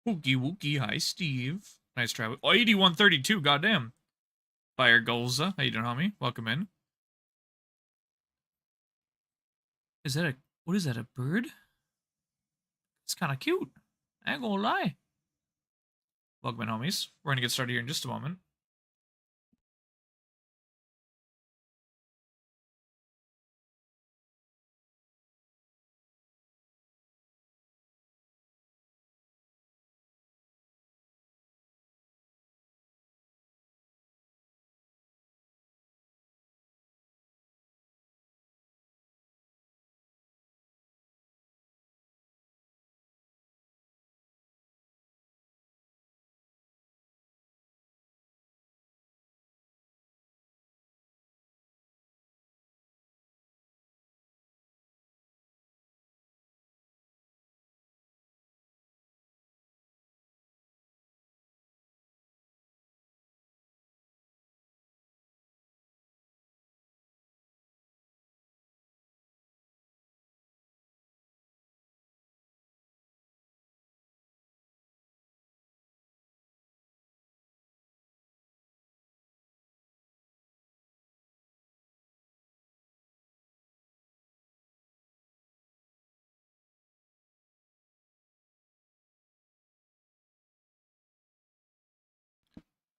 Wookie wookie, hi Steve. Nice try. Oh, 8132, goddamn. Fire Golza, how you doing, homie? Welcome in. Is that a, what is that, a bird? It's kind of cute. I ain't gonna lie. Welcome in, homies. We're gonna get started here in just a moment.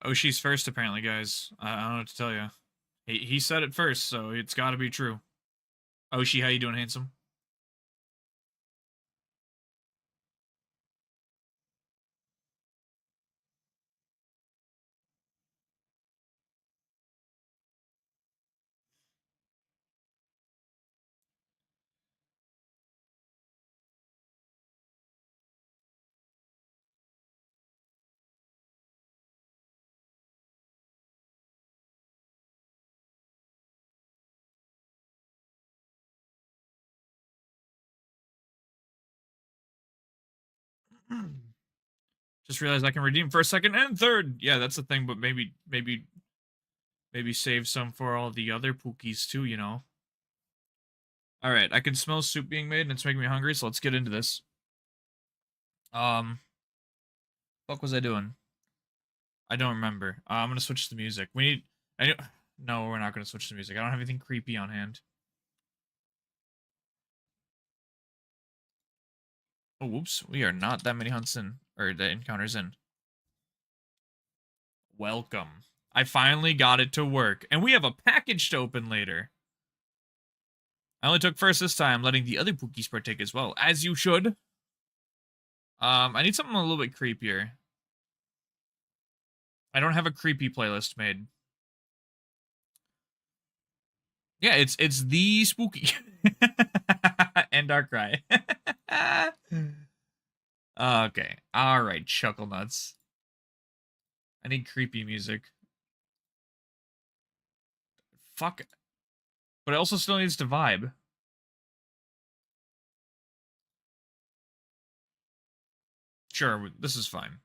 Oh, she's first, apparently, guys. I don't know what to tell you. He said it first, so it's gotta be true. Oshi, how you doing, handsome? Just realized I can redeem first, second, and third. Yeah, that's the thing, but maybe save some for all the other Pookies too, you know. Alright, I can smell soup being made and it's making me hungry, so let's get into this. Fuck was I doing? I don't remember. I'm gonna switch the music. We need. No, we're not gonna switch the music. I don't have anything creepy on hand. Oh, whoops. We are not that many hunts in, or the encounters in. Welcome. I finally got it to work, and we have a package to open later. I only took first this time, letting the other Pookies partake as well, as you should. I need something a little bit creepier. I don't have a creepy playlist made. Yeah, it's the spooky and Darkrai. Okay, all right, chuckle nuts. I need creepy music. Fuck, but it also still needs to vibe. Sure, this is fine.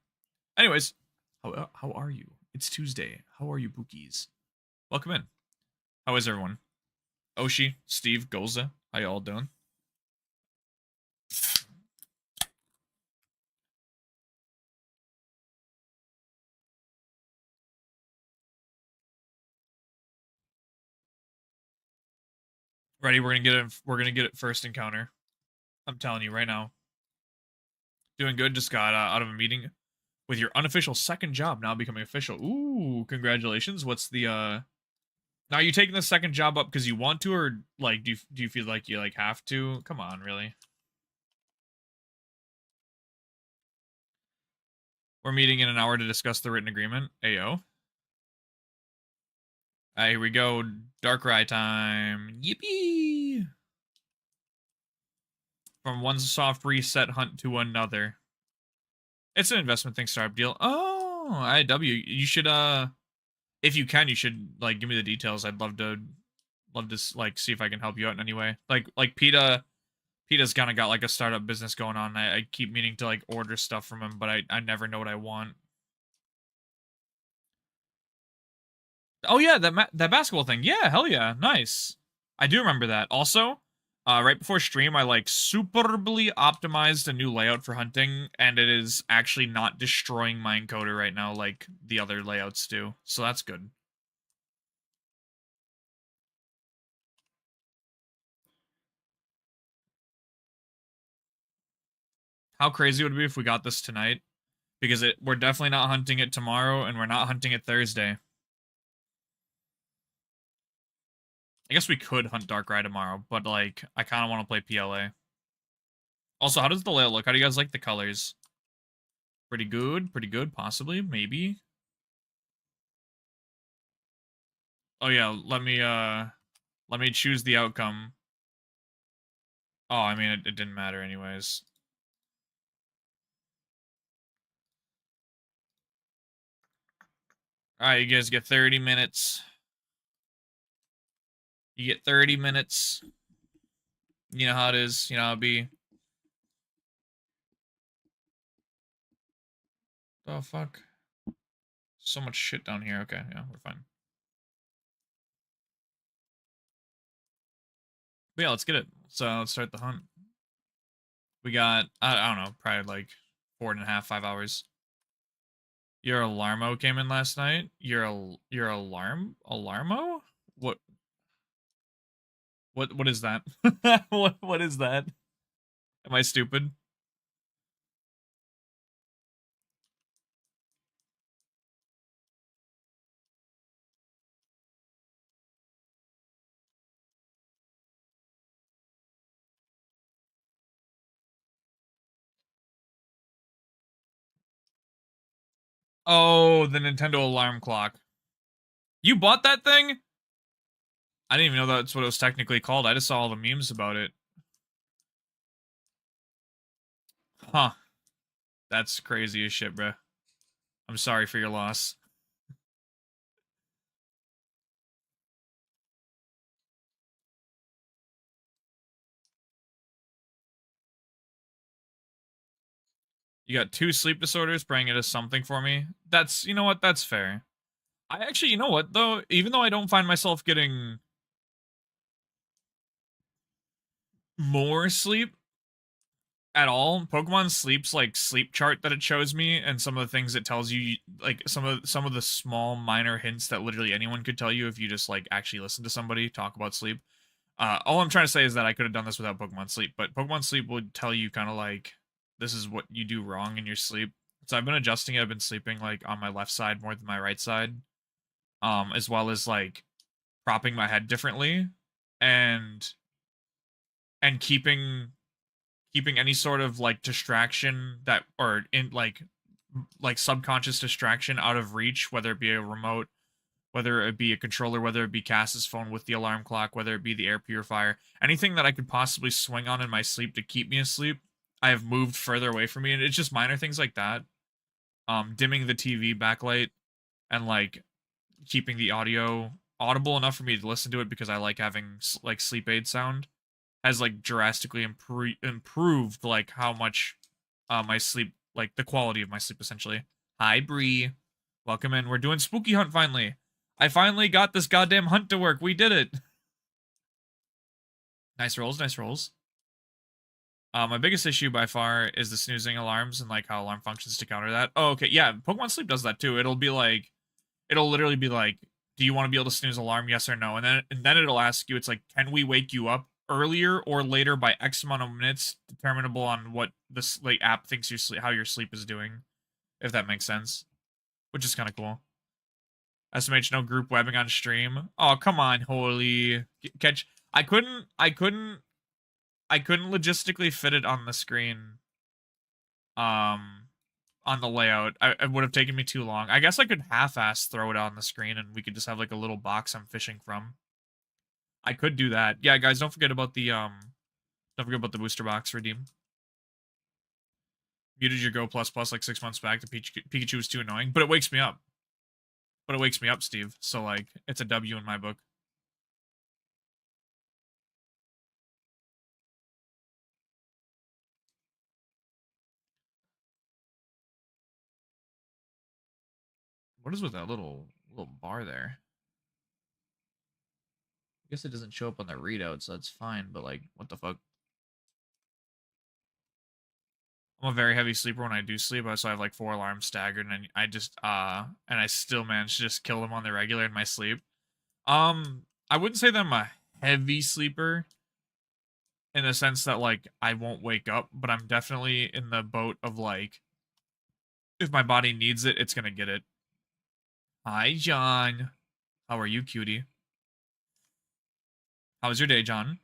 Anyways, how are you? It's Tuesday. How are you, bookies? Welcome in. How is everyone? Oshi, Steve, Golza, how you all doing? Ready? We're gonna get it. We're gonna get it first encounter. I'm telling you right now. Doing good. Just got out of a meeting with your unofficial second job now becoming official. Ooh, congratulations. What's the Now, are you taking the second job up because you want to, or like do you feel like you like have to? Come on, really. We're meeting in an hour to discuss the written agreement. Ayo. Here we go. Darkrai time. Yippee! From one soft reset hunt to another. It's an investment thing startup deal. Oh, IW. You should if you can, you should like give me the details. I'd love to like see if I can help you out in any way. Like PETA's kind of got like a startup business going on. I keep meaning to like order stuff from him, but I never know what I want. Oh yeah, that basketball thing. Yeah, hell yeah, nice. I do remember that. Also, Right before stream, I like superbly optimized a new layout for hunting, and it is actually not destroying my encoder right now like the other layouts do. So that's good. How crazy would it be if we got this tonight? Because we're definitely not hunting it tomorrow, and we're not hunting it Thursday. I guess we could hunt Darkrai tomorrow, but like I kind of want to play PLA. Also, how does the layout look? How do you guys like the colors? Pretty good, possibly, maybe. Oh yeah, let me choose the outcome. Oh, I mean it didn't matter anyways. Alright, you guys get 30 minutes. You get 30 minutes. You know how it is, you know how it be. Oh fuck. So much shit down here. Okay, yeah, we're fine. But yeah, let's get it. So let's start the hunt. We got I don't know, probably like 4.5, 5 hours. Your alarmo came in last night. Your alarmo? What what is that? What is that? Am I stupid? Oh, the Nintendo alarm clock. You bought that thing? I didn't even know that's what it was technically called. I just saw all the memes about it. Huh. That's crazy as shit, bruh. I'm sorry for your loss. You got 2 sleep disorders, praying it is something for me. That's, you know what, that's fair. I actually, you know what, though? Even though I don't find myself getting more sleep at all, Pokemon Sleep's like sleep chart that it shows me, and some of the things it tells you, like some of the small minor hints that literally anyone could tell you if you just like actually listen to somebody talk about sleep. All I'm trying to say is that I could have done this without Pokemon Sleep, but Pokemon Sleep would tell you kind of like this is what you do wrong in your sleep. So I've been adjusting it. I've been sleeping like on my left side more than my right side, as well as like propping my head differently, and keeping any sort of like distraction that or in like subconscious distraction out of reach, whether it be a remote, whether it be a controller, whether it be Cass's phone with the alarm clock, whether it be the air purifier, anything that I could possibly swing on in my sleep to keep me asleep, I have moved further away from me. And it's just minor things like that. Dimming the TV backlight and like keeping the audio audible enough for me to listen to it because I like having like sleep aid sound has like drastically improved like how much my sleep, like the quality of my sleep essentially. Hi Bree, welcome in. We're doing spooky hunt finally. I finally got this goddamn hunt to work. We did it. Nice rolls, nice rolls. My biggest issue by far is the snoozing alarms and like how alarm functions to counter that. Oh, okay, yeah, Pokemon Sleep does that too. It'll be like, it'll literally be like, do you want to be able to snooze alarm? Yes or no? And then it'll ask you, it's like, can we wake you up earlier or later by X amount of minutes, determinable on what this like app thinks your sleep, how your sleep is doing, if that makes sense. Which is kind of cool. SMH no group webbing on stream. Oh come on, holy catch! I couldn't logistically fit it on the screen. Um, on the layout. It would have taken me too long. I guess I could half-ass throw it on the screen and we could just have like a little box I'm fishing from. I could do that. Yeah, guys, don't forget about the don't forget about the booster box redeem. Muted your Go Plus Plus like 6 months back. The Pikachu was too annoying, but it wakes me up. But it wakes me up, Steve. So like, it's a W in my book. What is with that little bar there? guess it doesn't show up on the readout, so that's fine, but like, what the fuck? I'm a very heavy sleeper when I do sleep, so I have like 4 alarms staggered, and and I still manage to just kill them on the regular in my sleep. I wouldn't say that I'm a heavy sleeper in the sense that like I won't wake up, but I'm definitely in the boat of like if my body needs it, it's gonna get it. Hi, John. How are you, cutie? How was your day, John?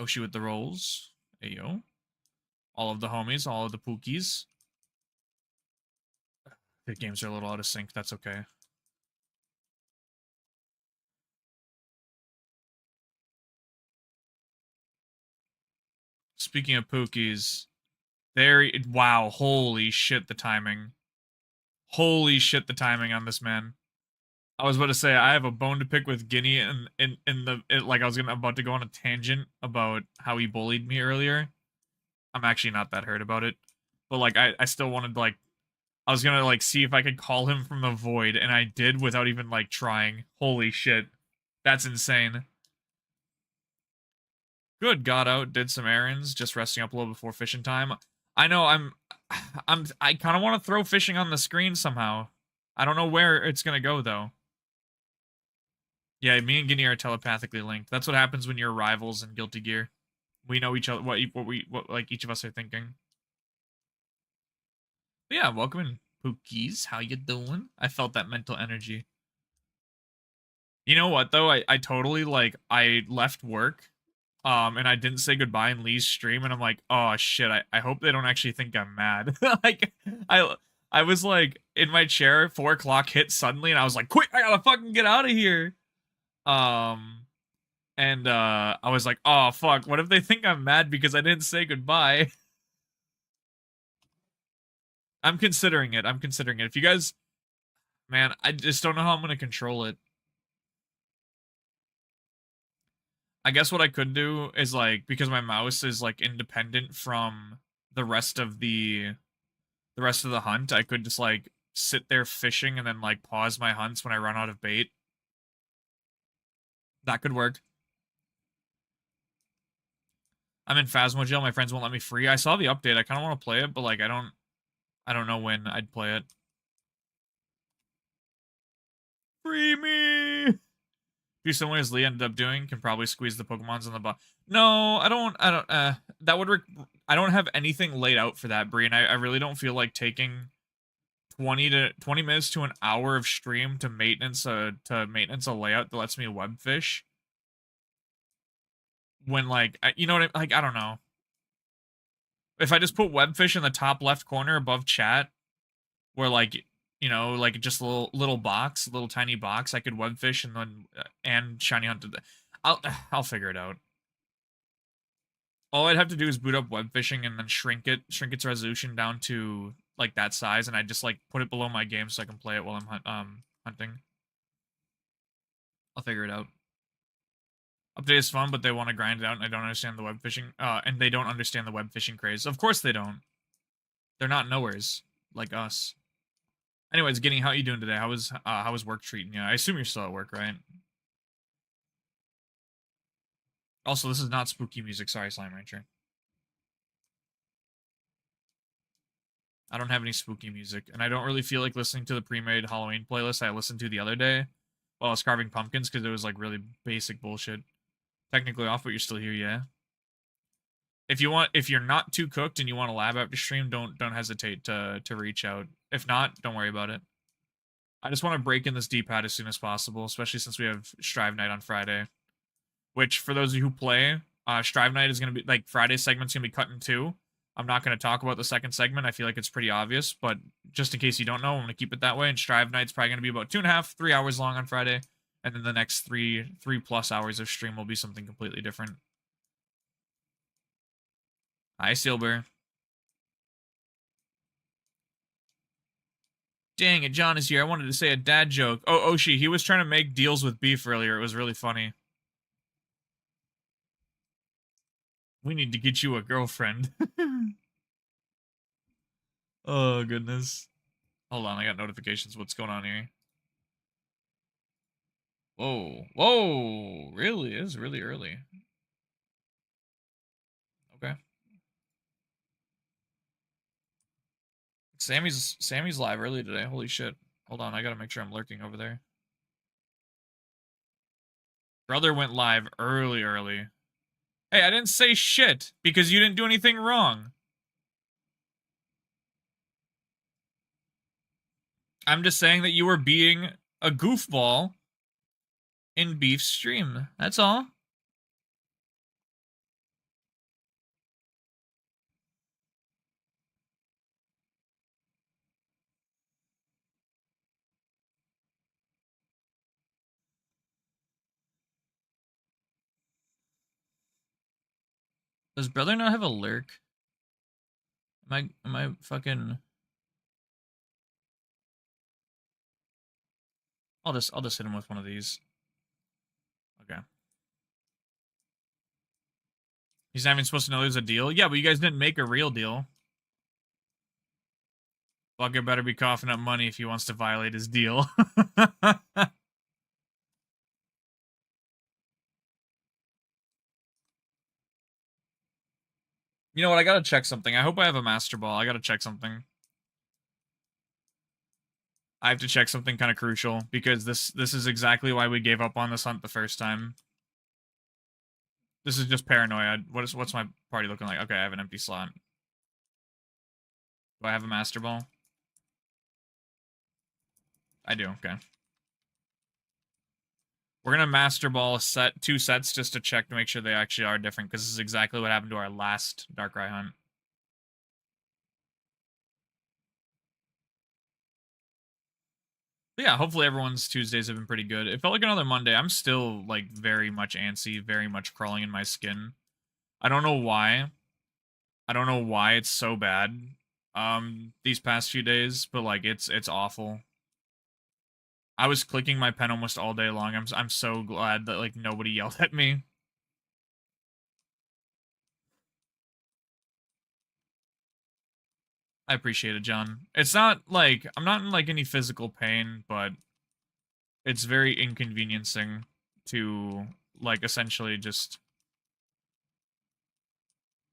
Oshi with the rolls. Ayo. All of the homies, all of the pookies. The games are a little out of sync. That's okay. Speaking of pookies, wow, holy shit, the timing. Holy shit, the timing on this man. I was about to say I have a bone to pick with Guinea, and like I was about to go on a tangent about how he bullied me earlier. I'm actually not that hurt about it, but like I still wanted like I was gonna like see if I could call him from the void, and I did without even like trying. Holy shit, that's insane. Good, got out, did some errands, just resting up a little before fishing time. I know I kind of want to throw fishing on the screen somehow. I don't know where it's gonna go though. Yeah, me and Guinea are telepathically linked. That's what happens when you're rivals in Guilty Gear. We know each other, what like each of us are thinking. But yeah, welcome in, Pookies. How you doing? I felt that mental energy. You know what though? I totally like I left work, and I didn't say goodbye in Lee's stream, and I'm like, oh shit, I hope they don't actually think I'm mad. Like I I was like in my chair, 4 o'clock hit suddenly, and I was like, quick, I gotta fucking get out of here. Um And I was like, oh fuck, what if they think I'm mad because I didn't say goodbye? I'm considering it. I'm considering it. If you guys, man, I just don't know how I'm gonna control it. I guess what I could do is like because my mouse is like independent from the rest of the hunt, I could just like sit there fishing and then like pause my hunts when I run out of bait. That could work. I'm in Phasmo jail. My friends won't let me free. I saw the update. I kind of want to play it, but like I don't know when I'd play it. Free me. Do similar as Lee ended up doing, can probably squeeze the Pokemons on the bot. No, I don't, that would, I don't have anything laid out for that, Bree, and I really don't feel like taking 20 minutes to an hour of stream to maintenance a layout that lets me webfish. When, like, you know what like, I don't know. If I just put webfish in the top left corner above chat, where, like, you know, like just a little box, little tiny box, I could webfish and then, and shiny hunt. I'll figure it out. All I'd have to do is boot up web fishing and then shrink its resolution down to like that size, and I just like put it below my game so I can play it while I'm hunting. I'll figure it out. Update is fun, but they want to grind it out, and I don't understand the web fishing. And they don't understand the web fishing craze. Of course they don't. They're not knowers like us. Anyways, Guinea, how you doing today? How was work treating you? I assume you're still at work, right? Also, this is not spooky music. Sorry, Slime Rancher. I don't have any spooky music, and I don't really feel like listening to the pre-made Halloween playlist I listened to the other day while I was carving pumpkins because it was like really basic bullshit. Technically off, but you're still here, yeah. If you're not too cooked and you want to lab after stream, don't hesitate to reach out. If not, don't worry about it. I just want to break in this D-pad as soon as possible, especially since we have Strive Night on Friday. Which, for those of you who play, Strive Night is going to be, like, Friday's segment's going to be cut in two. I'm not going to talk about the second segment. I feel like it's pretty obvious, but just in case you don't know, I'm going to keep it that way. And Strive Night's probably going to be about 2.5, 3 hours long on Friday. And then the next three plus hours of stream will be something completely different. Hi, Silver. Dang it, John is here. I wanted to say a dad joke. Oh, Oshi, he was trying to make deals with beef earlier. It was really funny. We need to get you a girlfriend. Oh, goodness. Hold on, I got notifications. What's going on here? Whoa. Whoa. Really? It is really early. Okay. Sammy's live early today. Holy shit. Hold on, I gotta make sure I'm lurking over there. Brother went live early. Hey, I didn't say shit because you didn't do anything wrong. I'm just saying that you were being a goofball in Beef's stream. That's all. Does brother not have a lurk? Am I fucking I'll just hit him with one of these. Okay. He's not even supposed to know there's a deal? Yeah, but you guys didn't make a real deal. Fucker better be coughing up money if he wants to violate his deal. You know what? I gotta check something. I hope I have a master ball. I gotta check something. I have to check something kind of crucial because this is exactly why we gave up on this hunt the first time. This is just paranoia. What's my party looking like? Okay, I have an empty slot. Do I have a master ball? I do. Okay. We're gonna master ball two sets just to check to make sure they actually are different because this is exactly what happened to our last Darkrai hunt. But yeah, hopefully everyone's Tuesdays have been pretty good. It felt like another Monday. I'm still like very much antsy, very much crawling in my skin. I don't know why. I don't know why it's so bad these past few days, but like it's awful. I was clicking my pen almost all day long. I'm so glad that like nobody yelled at me. I appreciate it, John. It's not like I'm not in like any physical pain, but it's very inconveniencing to like essentially just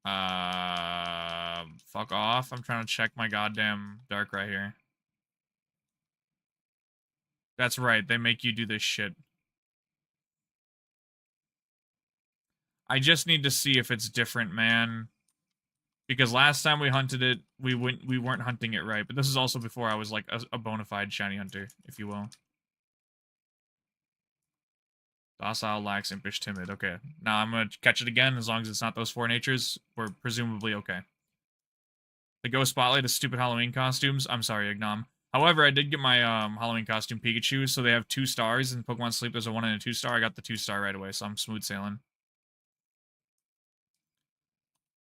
fuck off. I'm trying to check my goddamn dark right here. That's right. They make you do this shit. I just need to see if it's different, man. Because last time we hunted it, we weren't hunting it right. But this is also before I was like a bona fide shiny hunter, if you will. Docile, lax, impish, timid. Okay. Now I'm gonna catch it again. As long as it's not those four natures, we're presumably okay. The Ghost Spotlight is stupid Halloween costumes. I'm sorry, Ignom. However, I did get my Halloween costume Pikachu, so they have 2 stars. In Pokemon Sleep, there's a 1 and a 2 star. I got the 2 star right away, so I'm smooth sailing.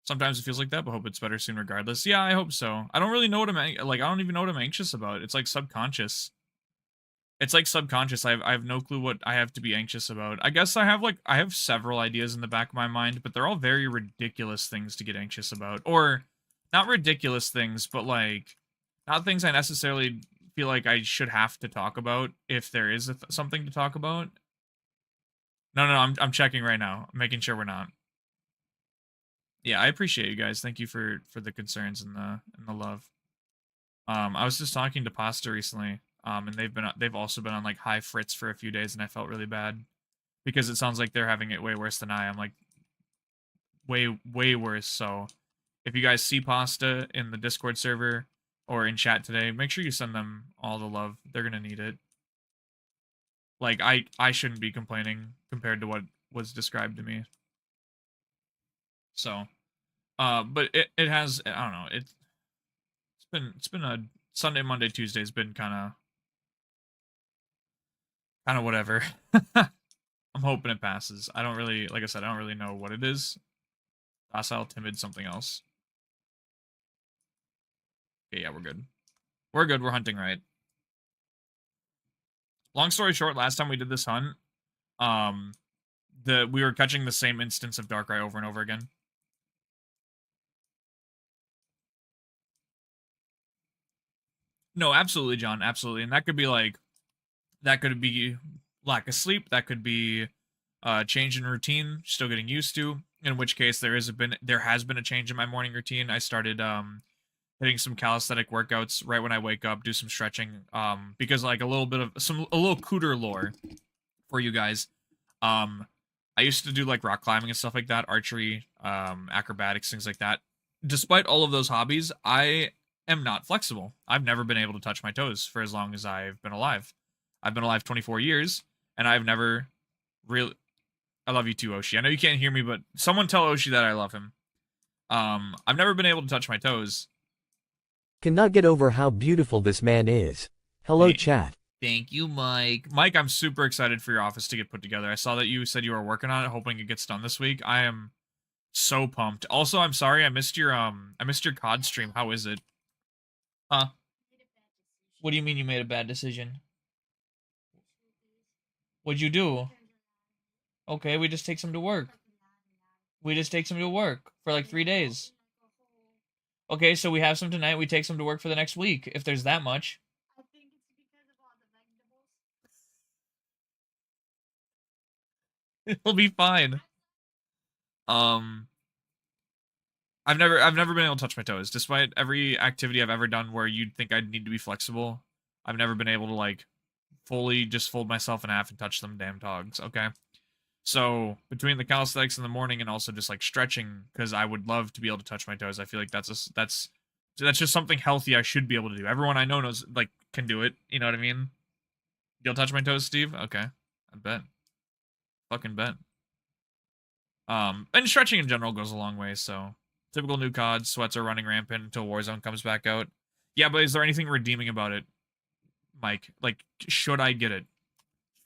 Sometimes it feels like that, but hope it's better soon regardless. Yeah, I hope so. I don't really know what I don't even know what I'm anxious about. It's like subconscious. It's like subconscious. I have no clue what I have to be anxious about. I guess I have several ideas in the back of my mind, but they're all very ridiculous things to get anxious about. Or not ridiculous things, but like not things I necessarily feel like I should have to talk about if there is something to talk about. No, I'm checking right now. I'm making sure we're not. Yeah, I appreciate you guys. Thank you for the concerns and the love. I was just talking to Pasta recently, and they've also been on like high fritz for a few days, and I felt really bad because it sounds like they're having it way worse than I am, like way worse. So if you guys see Pasta in the Discord server or in chat today, make sure you send them all the love. They're gonna need it. Like I shouldn't be complaining compared to what was described to me. So, but it has I don't know it's been a Sunday, Monday, Tuesday's been kind of whatever. I'm hoping it passes. I don't really, like I said, I don't really know what it is. Docile, timid, something else. Okay, yeah, we're good. We're good. We're hunting right. Long story short, last time we did this hunt, um, we were catching the same instance of Darkrai over and over again. No, absolutely, John, absolutely. And that could be like, that could be lack of sleep, that could be change in routine, still getting used to. In which case there has been a change in my morning routine. I started hitting some calisthenic workouts right when I wake up, do some stretching. Because like a little cooter lore for you guys. Um, I used to do like rock climbing and stuff like that, archery, acrobatics, things like that. Despite all of those hobbies, I am not flexible. I've never been able to touch my toes for as long as I've been alive. I've been alive 24 years, and I've never really. I love you too, Oshi. I know you can't hear me, but someone tell Oshi that I love him. I've never been able to touch my toes. Cannot get over how beautiful this man is. Hello, chat. Thank you, Mike. Mike, I'm super excited for your office to get put together. I saw that you said you were working on it, hoping it gets done this week. I am so pumped. Also, I'm sorry I missed your COD stream. How is it? Huh? What do you mean you made a bad decision? What'd you do? Okay, we just take some to work. We just take some to work for like 3 days. Okay, so we have some tonight. We take some to work for the next week, if there's that much. It'll be fine. Um, I've never been able to touch my toes, despite every activity I've ever done where you'd think I'd need to be flexible. I've never been able to like fully just fold myself in half and touch them damn dogs. Okay. So between the calisthenics in the morning and also just like stretching, because I would love to be able to touch my toes. I feel like that's just something healthy I should be able to do. Everyone I know knows like can do it. You know what I mean? You'll touch my toes, Steve? Okay. I bet. Fucking bet. And stretching in general goes a long way, so typical new COD, sweats are running rampant until Warzone comes back out. Yeah, but is there anything redeeming about it, Mike? Like, should I get it?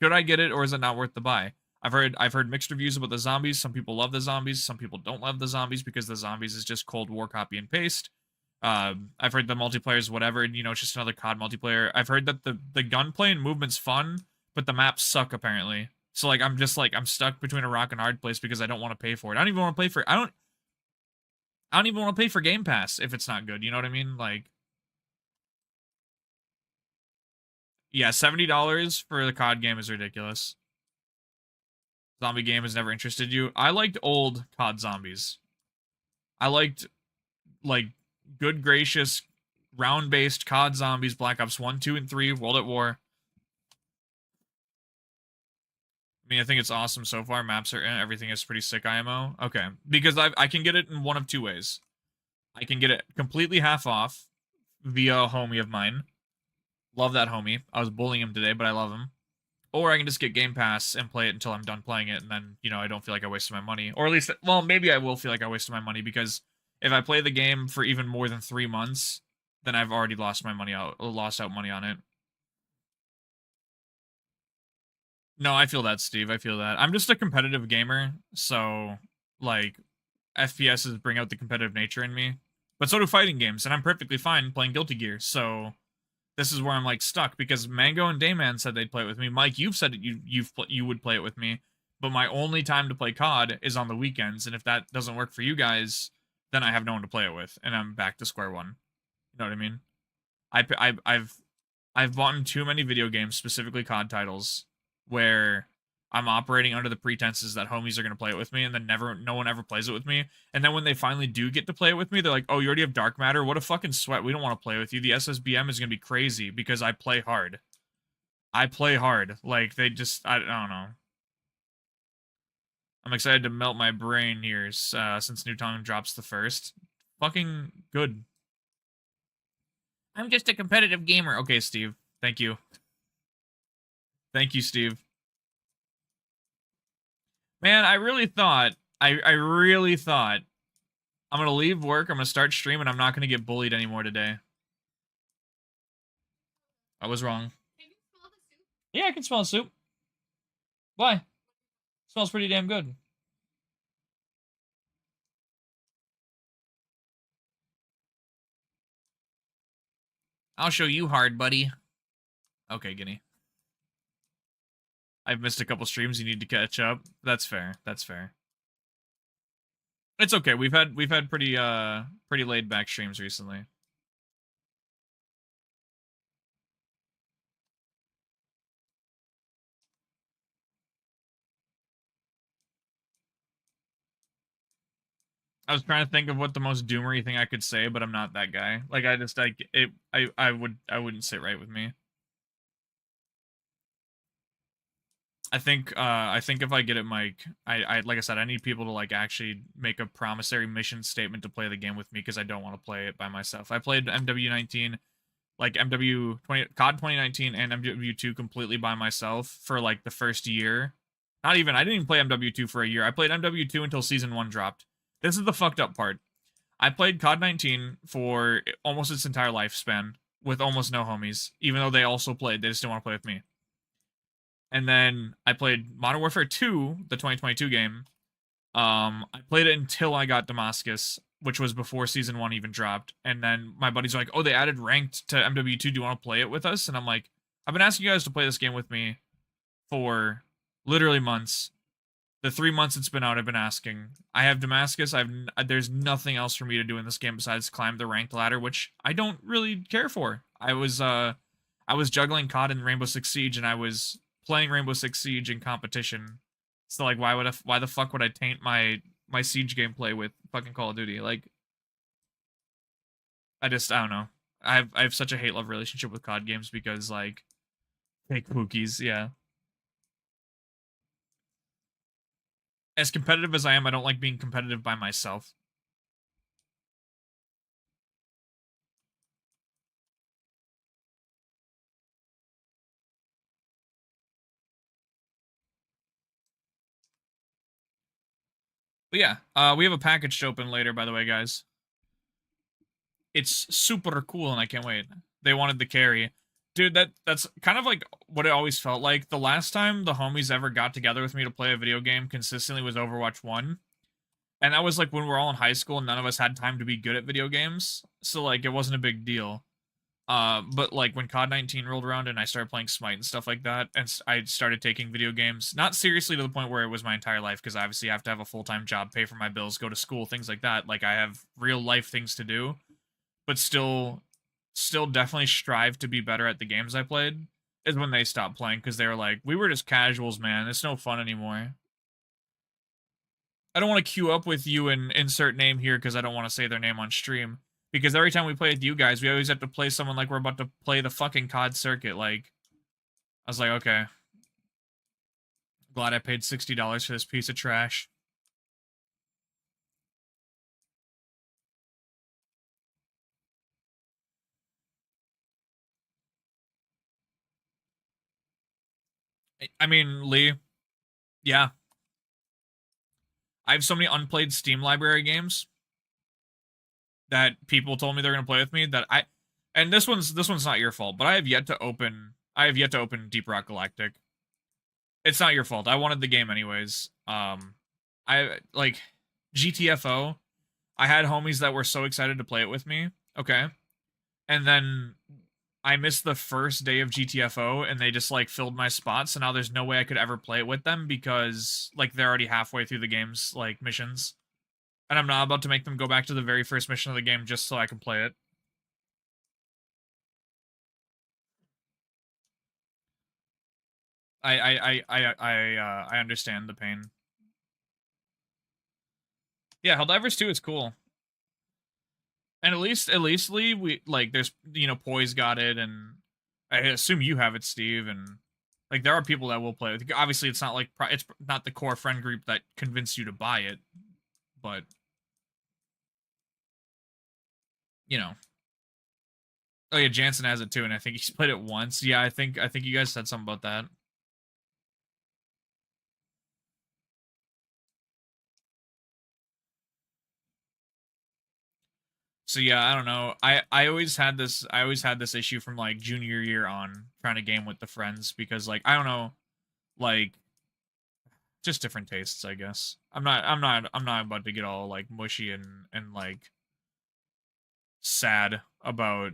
Should I get it, or is it not worth the buy? I've heard mixed reviews about the zombies. Some people love the zombies. Some people don't love the zombies because the zombies is just Cold War copy and paste. I've heard the multiplayer is whatever, and it's just another COD multiplayer. I've heard that the gunplay and movement's fun, but the maps suck apparently. So like I'm stuck between a rock and hard place because I don't want to pay for it. I don't even want to pay for I don't even want to pay for Game Pass if it's not good. You know what I mean? Like, yeah, $70 for the COD game is ridiculous. Zombie game has never interested you. I liked old COD zombies. I liked like good gracious round-based COD zombies, Black Ops 1, 2, and 3, World at War. I mean, I think it's awesome so far. Maps are everything is pretty sick IMO. Okay, because I can get it in one of two ways. I can get it completely half off via a homie of mine. Love that homie. I was bullying him today, but I love him. Or I can just get Game Pass and play it until I'm done playing it, and then, I don't feel like I wasted my money. Or at least, well, maybe I will feel like I wasted my money, because if I play the game for even more than 3 months, then I've already lost out money on it. No, I feel that, Steve. I feel that. I'm just a competitive gamer, so, like, FPSs bring out the competitive nature in me. But so do fighting games, and I'm perfectly fine playing Guilty Gear, so this is where I'm, like, stuck, because Mango and Dayman said they'd play it with me. Mike, you've said that you would play it with me, but my only time to play COD is on the weekends, and if that doesn't work for you guys, then I have no one to play it with, and I'm back to square one. You know what I mean? I've bought too many video games, specifically COD titles, where I'm operating under the pretenses that homies are going to play it with me, and then no one ever plays it with me. And then when they finally do get to play it with me, they're like, oh, you already have Dark Matter? What a fucking sweat. We don't want to play with you. The SSBM is going to be crazy because I play hard. I play hard. Like, they just, I don't know. I'm excited to melt my brain here since New Tongue drops the first. Fucking good. I'm just a competitive gamer. Okay, Steve. Thank you. Thank you, Steve. Man, I really thought I'm going to leave work, I'm going to start streaming, I'm not going to get bullied anymore today. I was wrong. Can you smell the soup? Yeah, I can smell the soup. Why? It smells pretty damn good. I'll show you hard, buddy. Okay, Guinea. I've missed a couple streams. You need to catch up. That's fair. That's fair. It's okay. We've had pretty laid back streams recently. I was trying to think of what the most doomery thing I could say, but I'm not that guy. Like I just like it. I wouldn't sit right with me. I think if I get it, Mike, I like I said, I need people to like actually make a promissory mission statement to play the game with me because I don't want to play it by myself. I played MW19, like MW20, COD 2019 and MW2 completely by myself for like the first year. Not even, I didn't even play MW2 for a year. I played MW2 until season 1 dropped. This is the fucked up part. I played COD 19 for almost its entire lifespan with almost no homies, even though they also played. They just didn't want to play with me. And then I played Modern Warfare 2, the 2022 game. I played it until I got Damascus, which was before season 1 even dropped. And then my buddies were like, "Oh, they added ranked to MW2. Do you want to play it with us?" And I'm like, "I've been asking you guys to play this game with me for literally months. The 3 months it's been out, I've been asking. I have Damascus. There's nothing else for me to do in this game besides climb the ranked ladder, which I don't really care for. I was juggling COD and Rainbow Six Siege, and I was playing Rainbow Six Siege in competition. So like, why the fuck would I taint my Siege gameplay with fucking Call of Duty? Like, I don't know. I have such a hate love relationship with COD games because like fake cookies, yeah. As competitive as I am, I don't like being competitive by myself. But yeah, we have a package to open later, by the way, guys. It's super cool, and I can't wait. They wanted the carry. Dude, that's kind of like what it always felt like. The last time the homies ever got together with me to play a video game consistently was Overwatch 1. And that was like when we were all in high school and none of us had time to be good at video games. So like it wasn't a big deal. But like when COD 19 rolled around and I started playing Smite and stuff like that, and I started taking video games not seriously to the point where it was my entire life, because obviously I have to have a full-time job, pay for my bills, go to school, things like that. Like I have real life things to do, but still definitely strive to be better at the games I played. Is when they stopped playing because they were like, we were just casuals, man. It's no fun anymore. I don't want to queue up with you and insert name here because I don't want to say their name on stream. Because every time we play with you guys, we always have to play someone like we're about to play the fucking COD circuit. Like, I was like, okay. Glad I paid $60 for this piece of trash. I mean, Lee, yeah. I have so many unplayed Steam library games that people told me they're gonna play with me that and this one's not your fault, but I have yet to open Deep Rock Galactic. It's not your fault. I wanted the game anyways. I like GTFO. I had homies that were so excited to play it with me. Okay. And then I missed the first day of GTFO and they just like filled my spot, so now there's no way I could ever play it with them because like they're already halfway through the game's like missions. And I'm not about to make them go back to the very first mission of the game just so I can play it. I understand the pain. Yeah, Helldivers 2 is cool. And at least Lee, we like there's Poise got it, and I assume you have it, Steve, and like there are people that will play it. Obviously, it's not like it's not the core friend group that convinced you to buy it, but you know. Oh yeah, Jansen has it too, and I think he's played it once. Yeah, I think you guys said something about that. So yeah, I don't know. I always had this issue from like junior year on trying to game with the friends because like I don't know, like just different tastes, I guess. I'm not about to get all like mushy and like sad about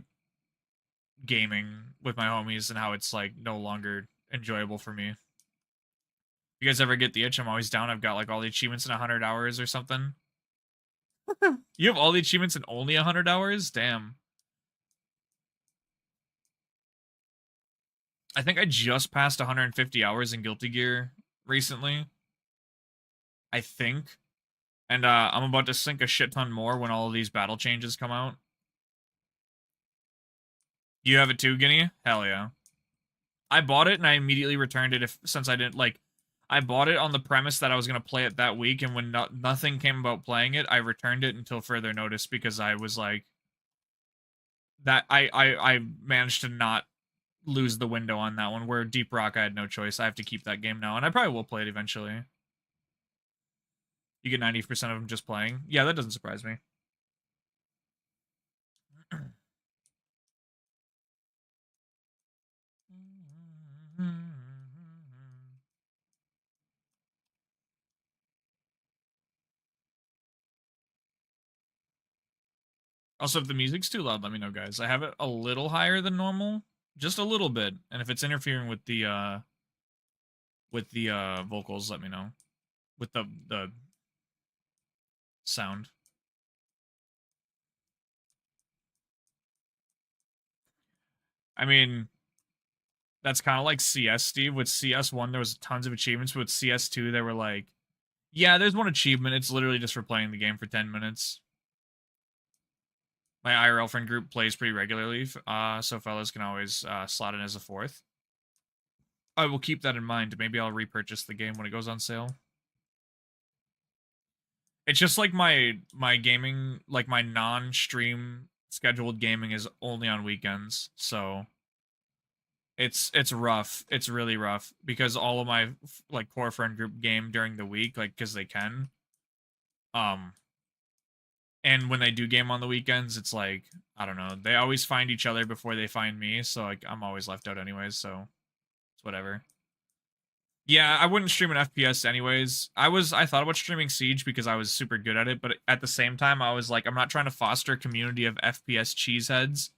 gaming with my homies and how it's like no longer enjoyable for me. You guys ever get the itch? I'm always down. I've got like all the achievements in 100 hours or something. You have all the achievements in only 100 hours? Damn. I think I just passed 150 hours in Guilty Gear recently. I think. And I'm about to sink a shit ton more when all of these battle changes come out. You have it too, Guinea? Hell yeah. I bought it and I immediately returned it since I didn't like. I bought it on the premise that I was gonna play it that week, and when nothing came about playing it, I returned it until further notice because I was like that. I managed to not lose the window on that one. Where Deep Rock, I had no choice. I have to keep that game now, and I probably will play it eventually. You get 90% of them just playing. Yeah, that doesn't surprise me. Also, if the music's too loud, let me know, guys. I have it a little higher than normal, just a little bit, and if it's interfering with the vocals, let me know. With the sound. I mean, that's kind of like CS, Steve. With CS1, there was tons of achievements. But with CS2, they were like, yeah, there's one achievement. It's literally just for playing the game for 10 minutes. My IRL friend group plays pretty regularly, so fellas can always slot in as a fourth. I will keep that in mind. Maybe I'll repurchase the game when it goes on sale. It's just like my gaming, like my non-stream scheduled gaming is only on weekends, so it's rough. It's really rough because all of my like core friend group game during the week, like because they can. Um, and when they do game on the weekends, it's like I don't know. They always find each other before they find me, so like I'm always left out anyways. So it's whatever. Yeah, I wouldn't stream an FPS anyways. I thought about streaming Siege because I was super good at it, but at the same time I was like I'm not trying to foster a community of FPS cheeseheads.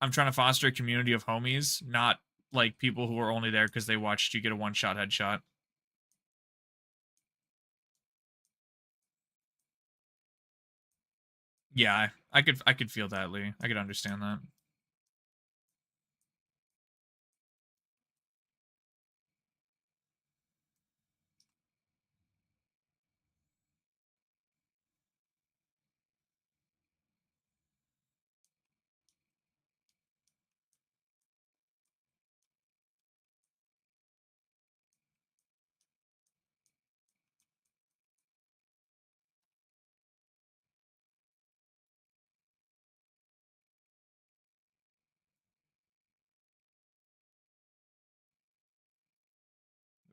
I'm trying to foster a community of homies, not like people who are only there because they watched you get a one-shot headshot. Yeah, I could feel that, Lee. I could understand that.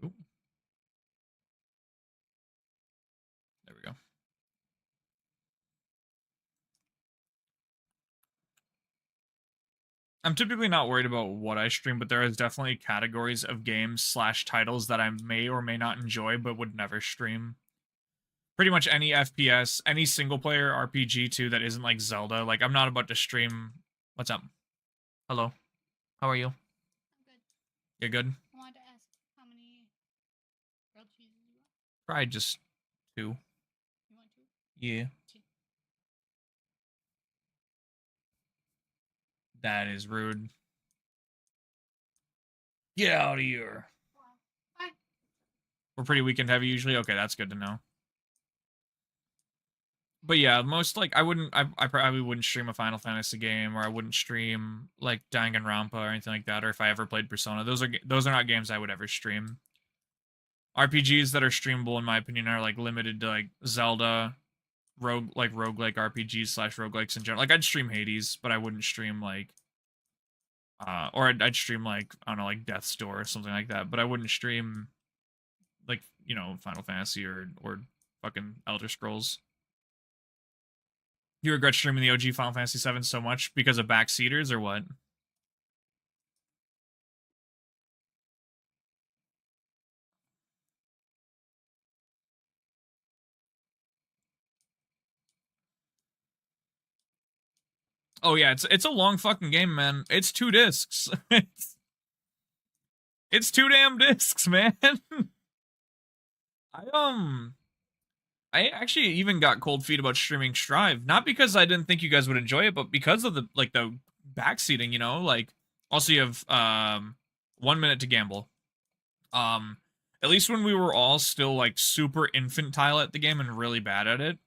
Ooh, there we go. I'm typically not worried about what I stream, but there is definitely categories of games slash titles that I may or may not enjoy, but would never stream. Pretty much any FPS, any single player RPG too that isn't like Zelda. Like I'm not about to stream. What's up? Hello. How are you? I'm good. You're good. I wanted to ask how many grilled cheeses you want. Probably just 2. You want two? Yeah. Two. That is rude. Get out of here. Wow. Bye. We're pretty weekend heavy usually. Okay, that's good to know. But yeah, most like I probably wouldn't stream a Final Fantasy game, or I wouldn't stream like Danganronpa or anything like that, or if I ever played Persona. Those are not games I would ever stream. RPGs that are streamable in my opinion are like limited to like Zelda, roguelike RPGs slash roguelikes in general. Like I'd stream Hades, but I wouldn't stream like or I'd stream like I don't know, like Death's Door or something like that, but I wouldn't stream like, you know, Final Fantasy or fucking Elder Scrolls. You regret streaming the OG Final Fantasy 7 so much because of backseaters or what? Oh yeah, it's a long fucking game, man. It's 2 discs. It's 2 damn discs, man. I I actually even got cold feet about streaming Strive, not because I didn't think you guys would enjoy it, but because of the backseating, you know, like also you have 1 minute to gamble. Um At least when we were all still like super infantile at the game and really bad at it.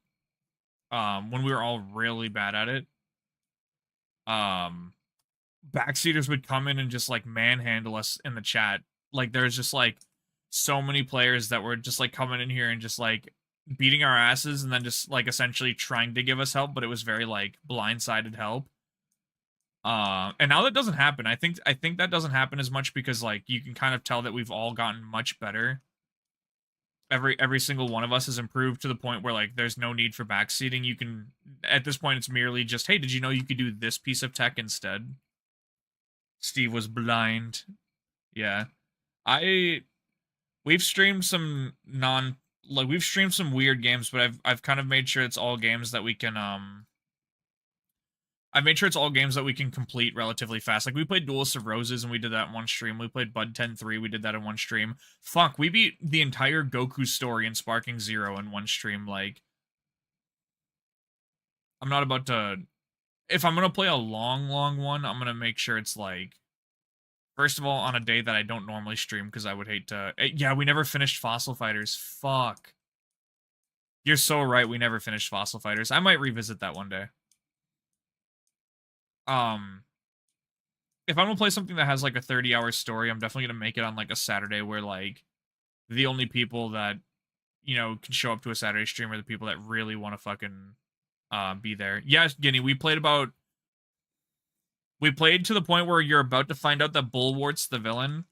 When we were all really bad at it, um, backseaters would come in and just like manhandle us in the chat. Like there's just like so many players that were just like coming in here and just like beating our asses and then just like essentially trying to give us help, but it was very like blindsided help. And now that doesn't happen. I think that doesn't happen as much because like you can kind of tell that we've all gotten much better. Every single one of us has improved to the point where like there's no need for backseating. You can at this point it's merely just, hey, did you know you could do this piece of tech instead? Steve was blind. Yeah. I we've streamed some we've streamed some weird games, but I've kind of made sure it's all games that we can I've made sure it's all games that we can complete relatively fast. Like we played Duelist of Roses and we did that in one stream. We played Bud 10-3, we did that in one stream. Fuck, we beat the entire Goku story in Sparking Zero in one stream. Like I'm not about to if I'm gonna play a long one, I'm gonna make sure it's like first of all on a day that I don't normally stream because I would hate to yeah, we never finished Fossil Fighters. Fuck. You're so right, we never finished Fossil Fighters. I might revisit that one day. If I'm gonna play something that has like a 30-hour story, I'm definitely gonna make it on like a Saturday where like the only people that you know can show up to a Saturday stream are the people that really want to fucking be there. Yes, Guinea, we played to the point where you're about to find out that Bulwart's the villain.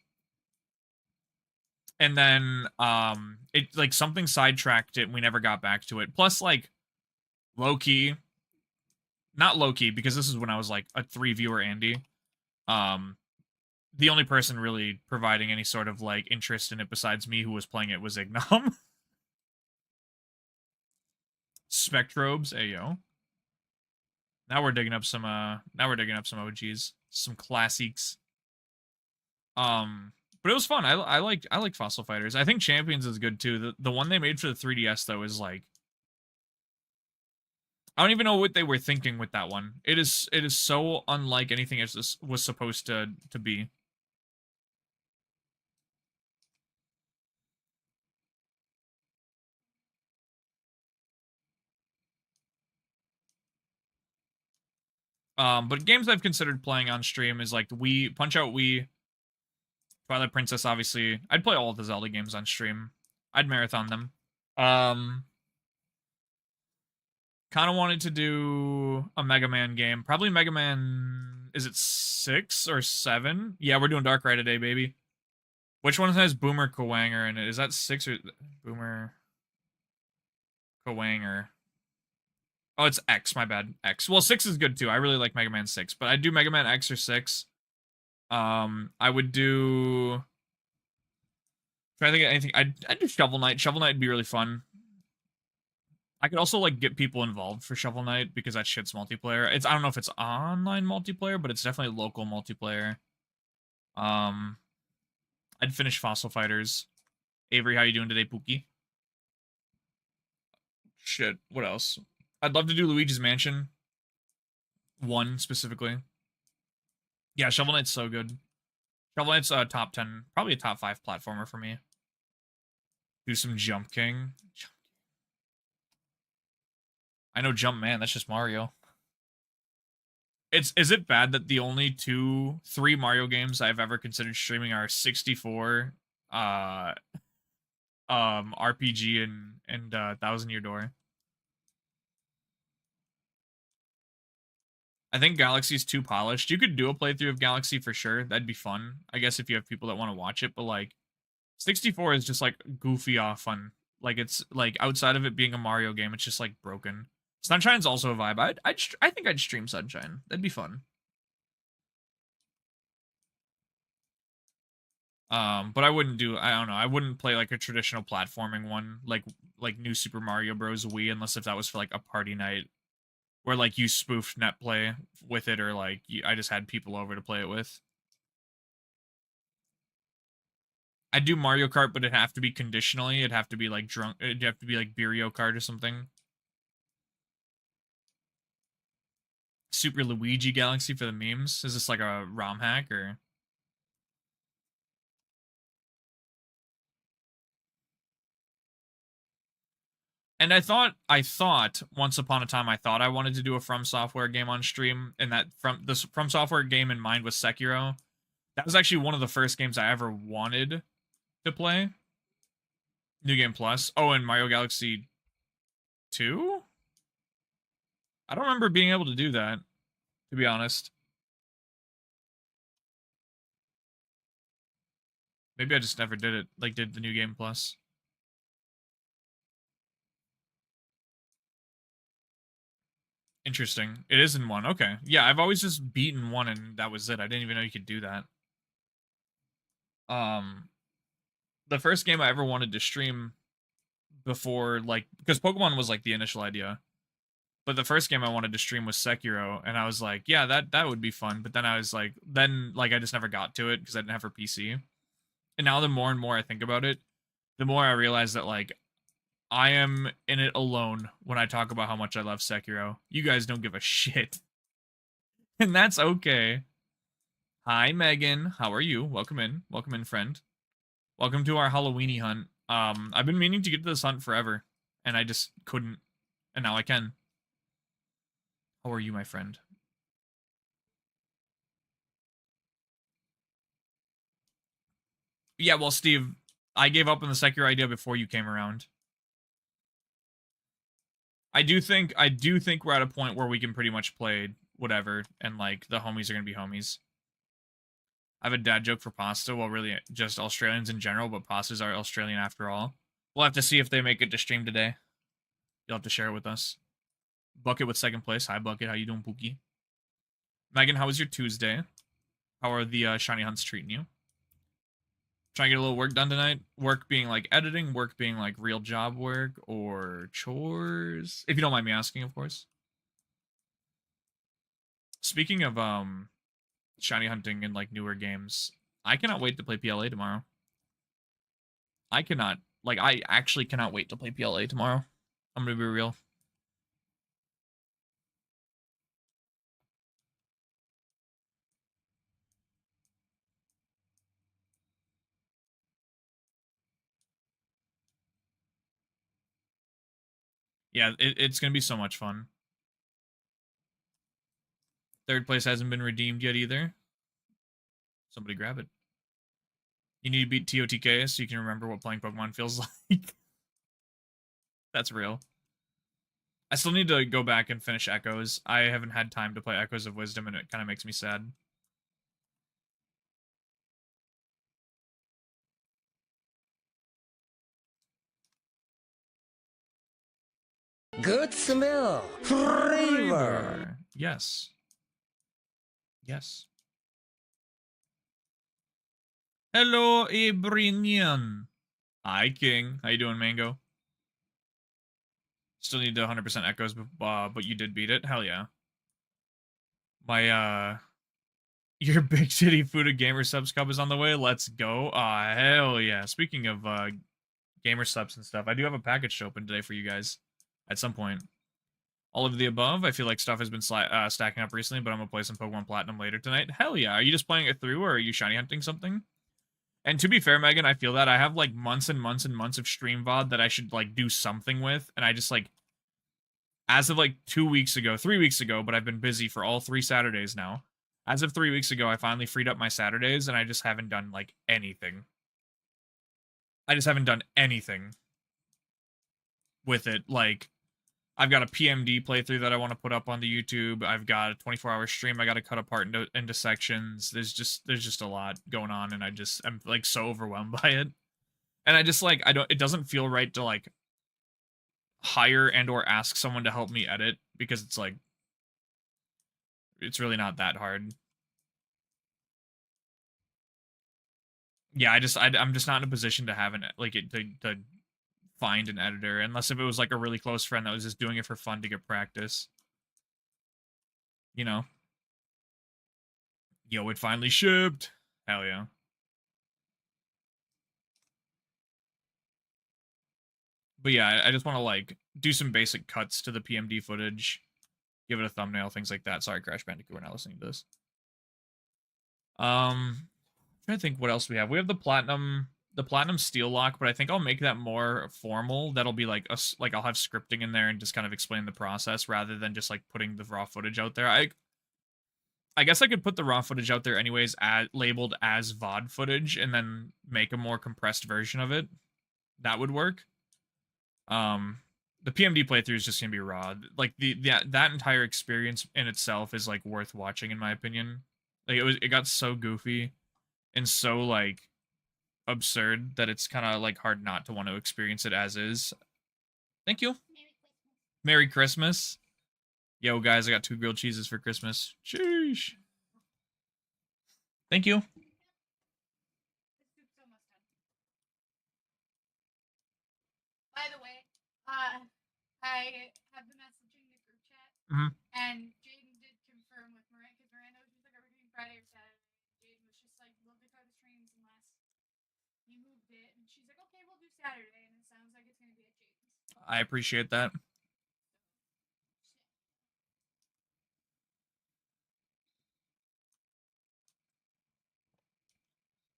And then it like something sidetracked it and we never got back to it. Plus like low-key, not low-key because this is when I was like a 3-viewer Andy. The only person really providing any sort of like interest in it besides me who was playing it was Ignom. Spectrobes, ayo. Now we're digging up some OGs, some classics. But it was fun. I like Fossil Fighters. I think Champions is good too. The one they made for the 3DS though is like I don't even know what they were thinking with that one. It is so unlike anything it was supposed to be. But games I've considered playing on stream is like Wii, Punch Out Wii, Twilight Princess, obviously. I'd play all of the Zelda games on stream. I'd marathon them. Kind of wanted to do a Mega Man game. Probably Mega Man, is it 6 or 7? Yeah, we're doing Dark Ride today, baby. Which one has Boomer Kawanger in it? Is that 6 or Boomer Kawanger? Oh, it's X, my bad. X. Well, 6 is good too. I really like Mega Man 6, but I'd do Mega Man X or 6. I would do trying to think of anything. I'd do Shovel Knight. Shovel Knight would be really fun. I could also like get people involved for Shovel Knight because that shit's multiplayer. I don't know if it's online multiplayer, but it's definitely local multiplayer. I'd finish Fossil Fighters. Avery, how you doing today, Pookie? Shit, what else? I'd love to do Luigi's Mansion 1 specifically. Yeah, Shovel Knight's so good. Shovel Knight's a top 10, probably a top 5 platformer for me. Do some Jump King. I know Jump Man, that's just Mario. Is it bad that the only 3 Mario games I've ever considered streaming are 64, RPG and Thousand Year Door? I think Galaxy's too polished. You could do a playthrough of Galaxy for sure. That'd be fun. I guess if you have people that want to watch it, but like 64 is just like goofy off fun. Like it's like outside of it being a Mario game, it's just like broken. Sunshine's also a vibe. I think I'd stream Sunshine. That'd be fun. But I wouldn't do. I don't know. I wouldn't play like a traditional platforming one, like New Super Mario Bros. Wii, unless if that was for like a party night, where like you spoofed net play with it, or like I just had people over to play it with. I'd do Mario Kart, but it'd have to be conditionally. It'd have to be like drunk. It'd have to be like Beerio Kart or something. Super Luigi Galaxy for the memes. Is this like a ROM hack or? And I thought once upon a time I wanted to do a From Software game on stream, and that From Software game in mind was Sekiro. That was actually one of the first games I ever wanted to play. New Game Plus. Oh, and Mario Galaxy 2? I don't remember being able to do that, to be honest. Maybe I just never did it, like did the New Game Plus. Interesting. It is in one. Okay. Yeah, I've always just beaten one and that was it. I didn't even know you could do that. The first game I ever wanted to stream before, like, because Pokemon was like the initial idea. But the first game I wanted to stream was Sekiro, and I was like, yeah, that would be fun. But then I was like, I just never got to it because I didn't have a PC. And now the more and more I think about it, the more I realize that like I am in it alone when I talk about how much I love Sekiro. You guys don't give a shit. And that's okay. Hi Megan, how are you? Welcome in. Welcome in, friend. Welcome to our Halloweeny hunt. I've been meaning to get to this hunt forever, and I just couldn't. And now I can. How are you, my friend? Yeah, well, Steve, I gave up on the Sekiro idea before you came around. I do think we're at a point where we can pretty much play whatever, and like the homies are gonna be homies. I have a dad joke for pasta. Well, really, just Australians in general, but pastas are Australian after all. We'll have to see if they make it to stream today. You'll have to share it with us. Bucket with second place. Hi, Bucket. How you doing, Pookie? Megan, how was your Tuesday? How are the shiny hunts treating you? Trying to get a little work done tonight. Work being like editing, work being like real job work or chores. If you don't mind me asking, of course. Speaking of shiny hunting and like newer games, I cannot wait to play PLA tomorrow. I actually cannot wait to play PLA tomorrow. I'm gonna be real. Yeah, it's gonna be so much fun. Third place hasn't been redeemed yet either. Somebody grab it. You need to beat TOTK so you can remember what playing Pokemon feels like. That's real. I still need to go back and finish Echoes. I haven't had time to play Echoes of Wisdom, and it kind of makes me sad. Good smell. Flavor. Yes. Yes. Hello, Abrinian. Hi, King. How you doing, Mango? Still need to 100% Echoes, but you did beat it. Hell yeah. My, your Big City Food Gamer Subs Cup is on the way. Let's go. Hell yeah. Speaking of, Gamer Subs and stuff, I do have a package to open today for you guys at some point. All of the above. I feel like stuff has been stacking up recently, but I'm gonna play some Pokemon Platinum later tonight. Hell yeah. Are you just playing it through, or are you shiny hunting something? And to be fair, Megan, I feel that I have like months and months and months of stream VOD that I should like do something with, and I just like, as of like 2 weeks ago, 3 weeks ago, but I've been busy for all 3 Saturdays now. As of 3 weeks ago, I finally freed up my Saturdays, and I just haven't done like anything. I just haven't done anything with it. Like, I've got a PMD playthrough that I want to put up on the YouTube. I've got a 24-hour stream I got to cut apart into sections. There's just a lot going on, and I'm like so overwhelmed by it. And I just like it doesn't feel right to like hire and or ask someone to help me edit, because it's like it's really not that hard. Yeah, I'm just not in a position to have to find an editor, unless if it was like a really close friend that was just doing it for fun to get practice. You know? Yo, it finally shipped. Hell yeah. But yeah, I just want to like do some basic cuts to the PMD footage, give it a thumbnail, things like that. Sorry, Crash Bandicoot, we're not listening to this. I'm trying to think what else we have. We have the Platinum the platinum steel lock, but I think I'll make that more formal. That'll be like like I'll have scripting in there and just kind of explain the process rather than just like putting the raw footage out there. I guess I could put the raw footage out there anyways, labeled as VOD footage, and then make a more compressed version of it. That would work. The PMD playthrough is just gonna be raw. Like that entire experience in itself is like worth watching, in my opinion. Like it got so goofy and so like absurd that it's kind of like hard not to want to experience it as is. Thank you. Merry Christmas. Yo, guys, I got 2 grilled cheeses for Christmas. Sheesh. Thank you. By the way, I have been messaging the group chat, and Jaden did confirm with Miranda, because Miranda was just like, "Are we doing Friday or Saturday?" Jaden was just like, "We'll get the streams unless you moved it," and she's like, "Okay, we'll do Saturday," and it sounds like it's gonna be at Jaden's. I appreciate that.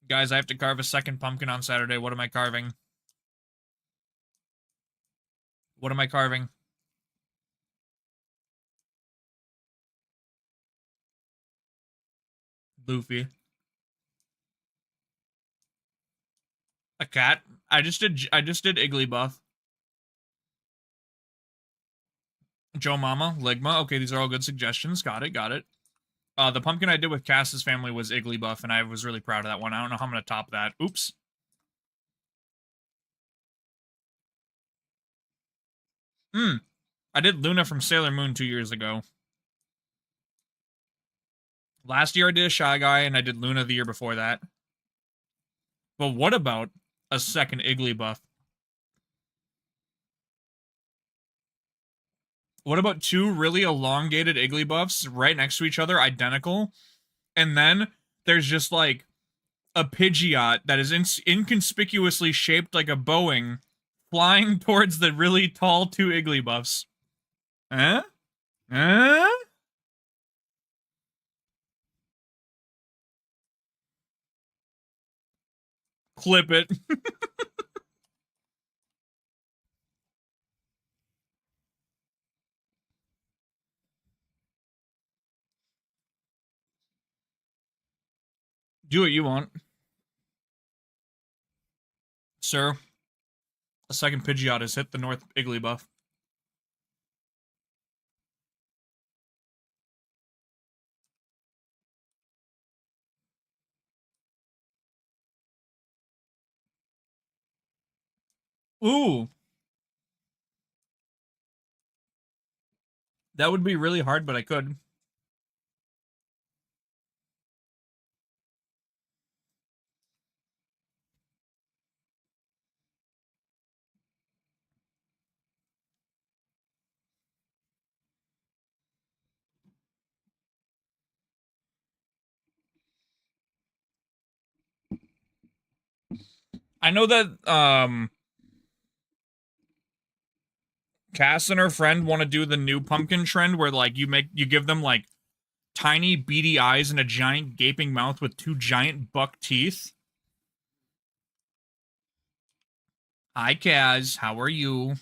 Guys, I have to carve a second pumpkin on Saturday. What am I carving? What am I carving? Luffy. A cat? I just did Igglybuff. Joe Mama, Ligma. Okay, these are all good suggestions. Got it. The pumpkin I did with Cass's family was Igglybuff, and I was really proud of that one. I don't know how I'm going to top that. Oops. I did Luna from Sailor Moon 2 years ago. Last year I did a Shy Guy, and I did Luna the year before that. But what about a second Igglybuff? What about 2 really elongated Igglybuffs right next to each other, identical? And then there's just like a Pidgeot that is inconspicuously shaped like a Boeing flying towards the really tall 2 Igglybuffs. Huh? Huh? Clip it. Do what you want. Sir, a second Pidgeot has hit the North Igglybuff. Ooh. That would be really hard, but I could. I know that, Cass and her friend want to do the new pumpkin trend where, like, you give them, like, tiny beady eyes and a giant gaping mouth with 2 giant buck teeth. Hi, Kaz. How are you?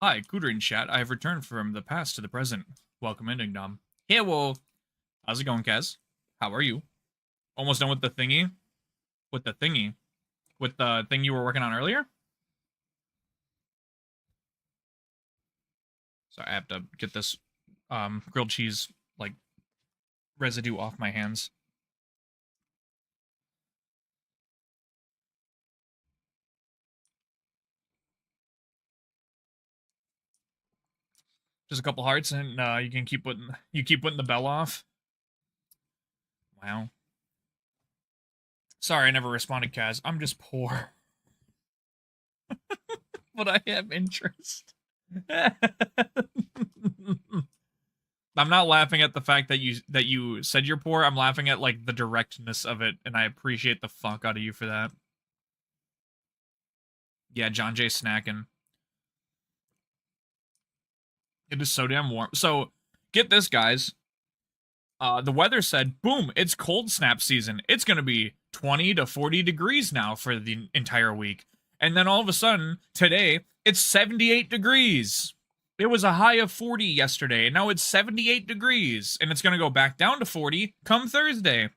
Hi, Cooter in chat. I have returned from the past to the present. Welcome in, Dom. Hey, well, how's it going, Kaz? How are you? Almost done with the thingy? With the thingy? With the thing you were working on earlier? Sorry, I have to get this grilled cheese, like, residue off my hands. Just a couple hearts, and you can keep putting the bell off. Wow. Sorry, I never responded, Kaz. I'm just poor. But I have interest. I'm not laughing at the fact that you said you're poor. I'm laughing at like the directness of it, and I appreciate the fuck out of you for that. Yeah, John J. snacking. It is so damn warm. So, get this, guys. The weather said, boom, it's cold snap season. It's gonna be 20 to 40 degrees now for the entire week. And then all of a sudden, today, it's 78 degrees. It was a high of 40 yesterday, and now it's 78 degrees. And it's going to go back down to 40 come Thursday.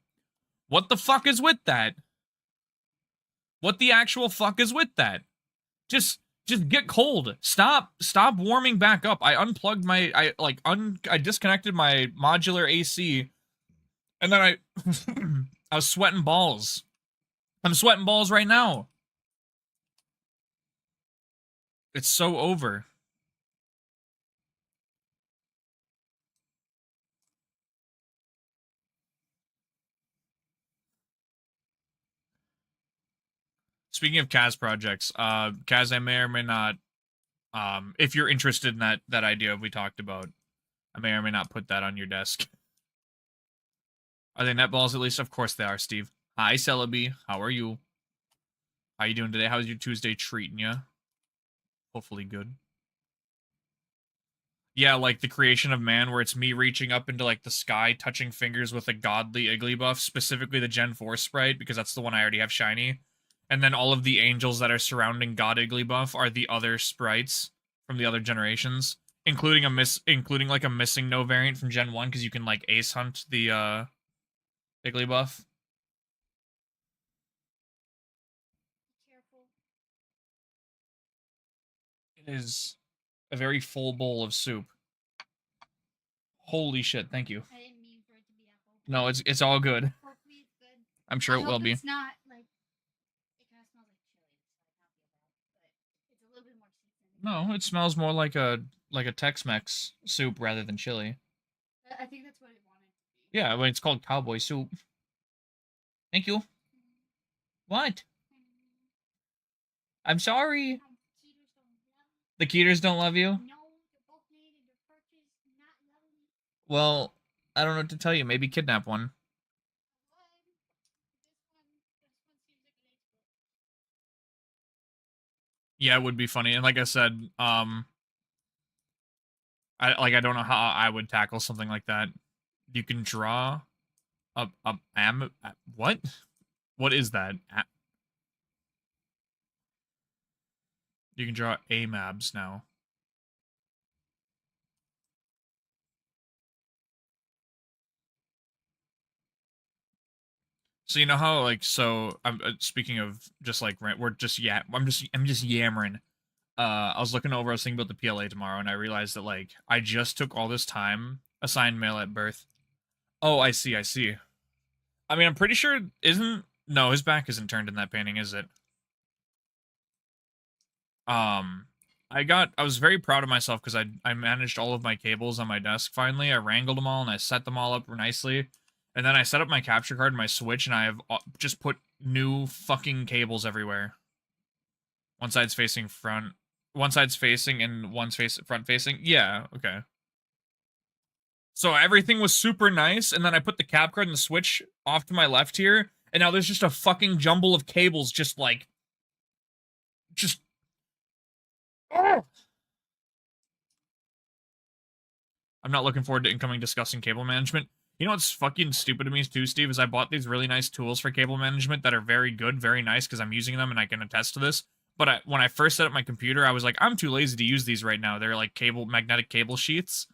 What the fuck is with that? What the actual fuck is with that? Just get cold. Stop warming back up. I unplugged my I disconnected my modular AC, and then I was sweating balls. I'm sweating balls right now. It's so over. Speaking of Kaz projects, Kaz, I may or may not, if you're interested in that idea we talked about, I may or may not put that on your desk. Are they netballs at least? Of course they are, Steve. Hi, Celebi. How are you? How you doing today? How's your Tuesday treating you? Hopefully good. Yeah, like the creation of man, where it's me reaching up into like the sky, touching fingers with a godly Igglybuff, specifically the Gen 4 sprite, because that's the one I already have shiny. And then all of the angels that are surrounding God Igglybuff are the other sprites from the other generations, including like a missing no variant from Gen 1, because you can like ace hunt the Igglybuff. Careful. It is a very full bowl of soup. Holy shit, thank you. I didn't mean for it to be apple. No, it's all good. Hopefully it's good. I'm sure it will be. It's not like it kind of smells like chili, so I can't feel bad. But it's a little bit more seasoned. No, it smells more like a Tex-Mex soup rather than chili. I think that's what it wanted to be. Yeah, when it's called cowboy soup. Thank you. What? I'm sorry. The Keeters don't love you? No, they're both made and they're purchased, not lovely. Well, I don't know what to tell you. Maybe kidnap one. Yeah, it would be funny. And like I said, I don't know how I would tackle something like that. You can draw what? What is that? You can draw AMABs now. So you know how I'm speaking of just like I'm just yammering. I was looking over, I was thinking about the PLA tomorrow, and I realized that like I just took all this time assigned male at birth. Oh, I see. I mean, I'm pretty sure no, his back isn't turned in that painting, is it? I was very proud of myself because I managed all of my cables on my desk finally. I wrangled them all and I set them all up nicely. And then I set up my capture card and my Switch, and I have just put new fucking cables everywhere. One side's facing front, one side's facing, and one's front facing. Yeah, okay. So everything was super nice, and then I put the cap card and the Switch off to my left here, and now there's just a fucking jumble of cables just oh! I'm not looking forward to incoming discussing cable management. You know what's fucking stupid to me too, Steve, is I bought these really nice tools for cable management that are very good, very nice, because I'm using them and I can attest to this. But when I first set up my computer, I was like, I'm too lazy to use these right now. They're like magnetic cable sheets.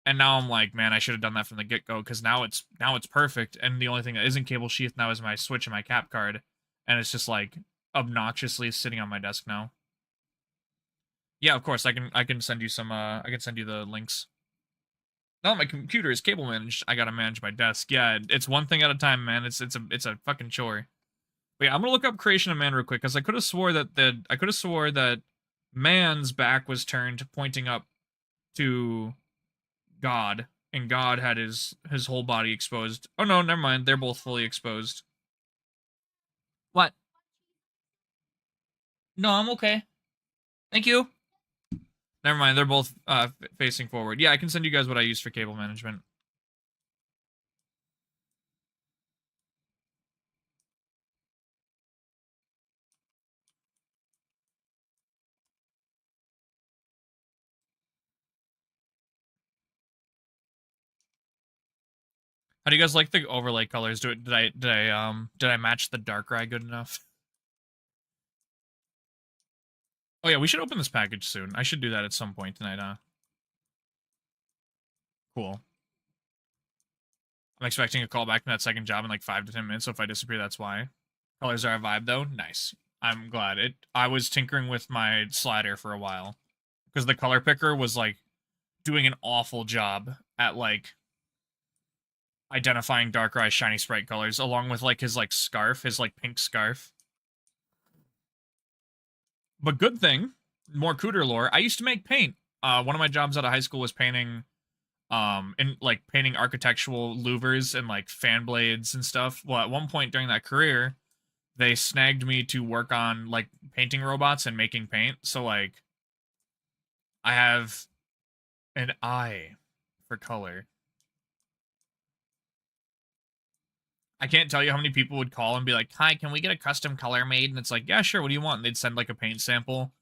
And now I'm like, man, I should have done that from the get-go, because now it's perfect. And the only thing that isn't cable sheath now is my Switch and my cap card. And it's just like obnoxiously sitting on my desk now. Yeah, of course, I can send you some I can send you the links. Now my computer is cable managed, I gotta manage my desk. Yeah, it's one thing at a time, man. It's a fucking chore. But yeah, I'm gonna look up creation of man real quick, because I could have swore that man's back was turned, pointing up to God, and God had his whole body exposed. Oh no, never mind. They're both fully exposed. What? No, I'm okay. Thank you. Never mind. They're both facing forward. Yeah, I can send you guys what I use for cable management. How do you guys like the overlay colors? Did I match the Darkrai good enough? Oh yeah, we should open this package soon. I should do that at some point tonight, huh? Cool. I'm expecting a call back from that second job in like 5 to 10 minutes, so if I disappear, that's why. Colors are a vibe though. Nice. I'm glad. I was tinkering with my slider for a while because the color picker was like doing an awful job at like identifying Darkrai's shiny sprite colors, along with like his like scarf, his like pink scarf. But good thing, more Cooter lore. I used to make paint. One of my jobs out of high school was painting, in like painting architectural louvers and like fan blades and stuff. Well, at one point during that career, they snagged me to work on like painting robots and making paint. So like, I have an eye for color. I can't tell you how many people would call and be like, "Hi, can we get a custom color made?" And it's like, "Yeah, sure. What do you want?" And they'd send like a paint sample,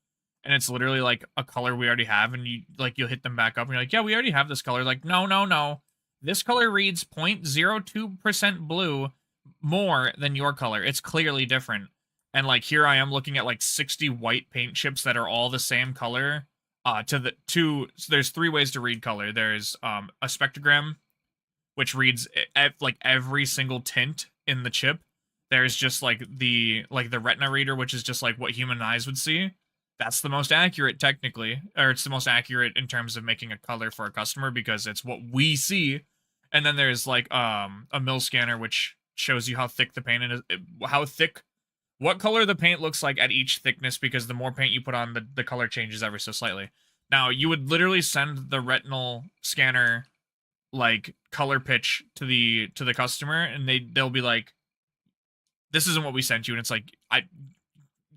and it's literally like a color we already have, and you'll hit them back up and you're like, "Yeah, we already have this color." Like, no, no, no. This color reads 0.02% blue more than your color. It's clearly different. And like here I am looking at like 60 white paint chips that are all the same color. So there's 3 ways to read color. There's a spectrogram, which reads like every single tint in the chip. There's just like the retina reader, which is just like what human eyes would see. That's the most accurate technically, or it's the most accurate in terms of making a color for a customer because it's what we see. And then there's like a mill scanner, which shows you how thick the paint is, what color the paint looks like at each thickness, because the more paint you put on, the color changes ever so slightly. Now, you would literally send the retinal scanner like color pitch to the customer, and they'll be like, "This isn't what we sent you," and it's like,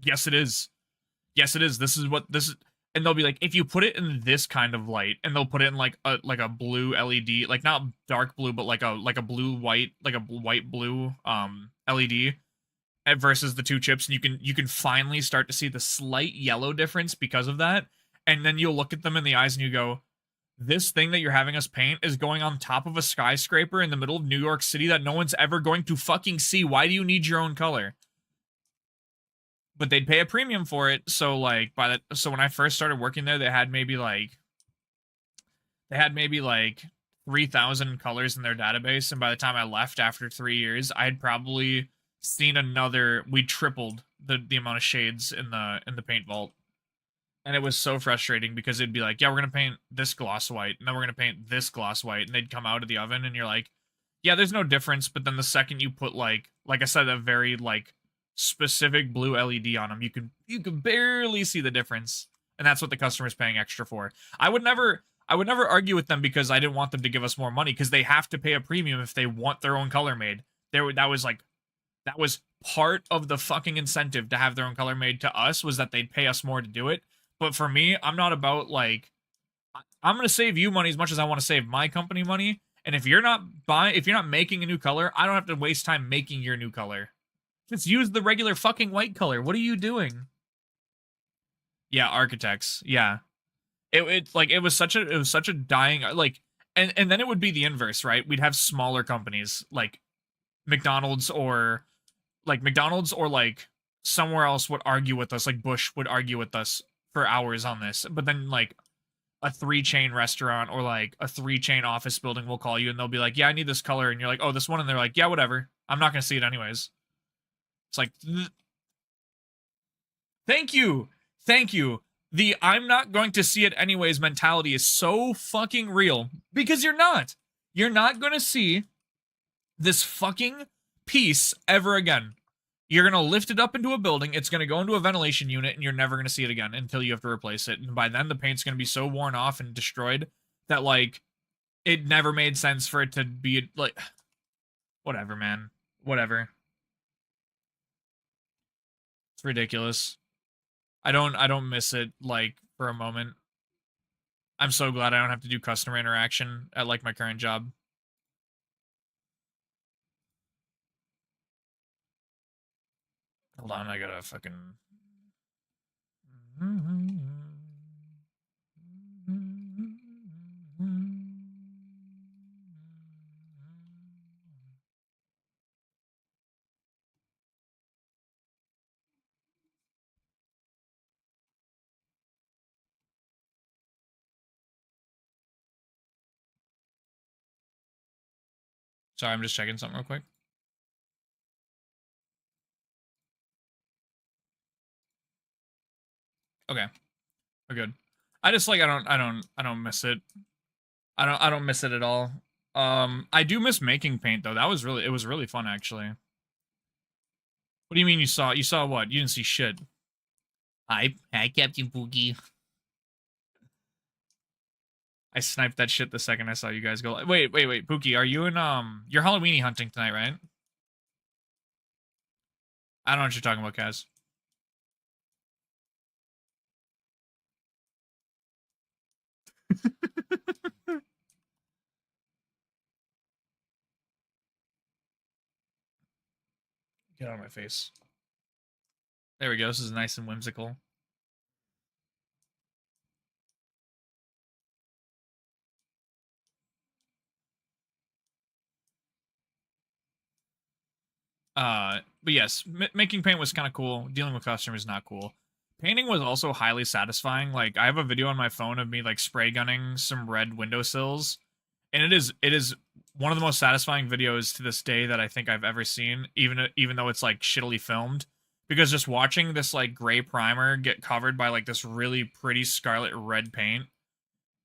yes it is, yes it is. This is what this is, and they'll be like, "If you put it in this kind of light," and they'll put it in like a blue LED, like not dark blue, but like a blue white, like a white blue LED. Versus the 2 chips, and you can finally start to see the slight yellow difference because of that. And then you'll look at them in the eyes and you go, "This thing that you're having us paint is going on top of a skyscraper in the middle of New York City that no one's ever going to fucking see. Why do you need your own color?" But they'd pay a premium for it. So like so when I first started working there, they had maybe like 3,000 colors in their database, and by the time I left after 3 years, I had probably seen we tripled the amount of shades in the paint vault. And it was so frustrating because it'd be like, "Yeah, we're gonna paint this gloss white, and then we're gonna paint this gloss white," and they'd come out of the oven and you're like, "Yeah, there's no difference." But then the second you put like I said, a very like specific blue LED on them, you can barely see the difference. And that's what the customer's paying extra for. I would never argue with them because I didn't want them to give us more money, because they have to pay a premium if they want their own color made. That was part of the fucking incentive to have their own color made to us, was that they'd pay us more to do it. But for me, I'm not about like, I'm going to save you money as much as I want to save my company money. And if you're not making a new color, I don't have to waste time making your new color. Just use the regular fucking white color. What are you doing? Yeah, architects. Yeah. It was such a dying, like, and then it would be the inverse, right? We'd have smaller companies like McDonald's or like somewhere else would argue with us, like Bush would argue with us for hours on this. But then like a 3-chain restaurant or like a 3-chain office building will call you and they'll be like, "Yeah, I need this color," and you're like, "Oh, this one," and they're like, "Yeah, whatever. I'm not gonna see it anyways." It's like, thank you, thank you. The "I'm not going to see it anyways" mentality is so fucking real, because you're not going to see this fucking piece ever again. You're going to lift it up into a building, it's going to go into a ventilation unit, and you're never going to see it again until you have to replace it. And by then, the paint's going to be so worn off and destroyed that, like, it never made sense for it to be, like, whatever, man. Whatever. It's ridiculous. I don't miss it, like, for a moment. I'm so glad I don't have to do customer interaction at, like, my current job. Hold on, I gotta fucking... Sorry, I'm just checking something real quick. Okay, we're good. I just like I don't miss it. I don't miss it at all. I do miss making paint though. That was really it was really fun actually. What do you mean you saw what? You didn't see shit. Hi, Captain Pookie. I sniped that shit the second I saw you guys go. Wait, Pookie, are you in you're Halloweeny hunting tonight, right? I don't know what you're talking about, Kaz. Get out of my face. There we go. This is nice and whimsical. But yes, making paint was kind of cool. Dealing with customers not cool. Painting was also highly satisfying. Like I have a video on my phone of me like spray gunning some red windowsills, and it is one of the most satisfying videos to this day that I think I've ever seen. Even though it's like shittily filmed, because just watching this like gray primer get covered by like this really pretty scarlet red paint,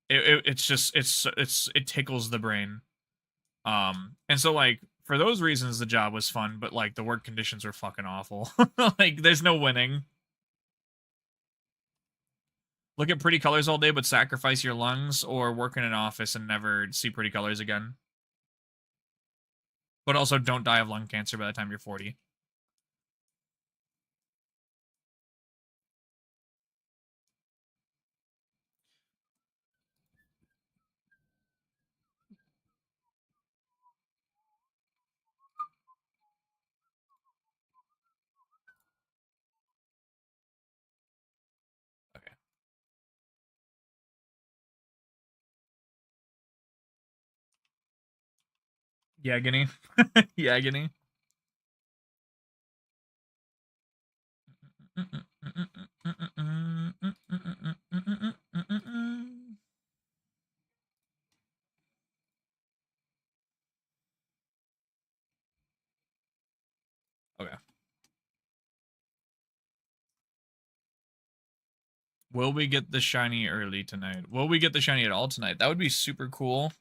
it's just it tickles the brain. And so like for those reasons the job was fun, but like the work conditions were fucking awful. Like there's no winning. Look at pretty colors all day but sacrifice your lungs, or work in an office and never see pretty colors again. But also don't die of lung cancer by the time you're 40. Okay. Yagany. Yagany. Okay. Will we get the shiny early tonight? Will we get the shiny at all tonight? That would be super cool.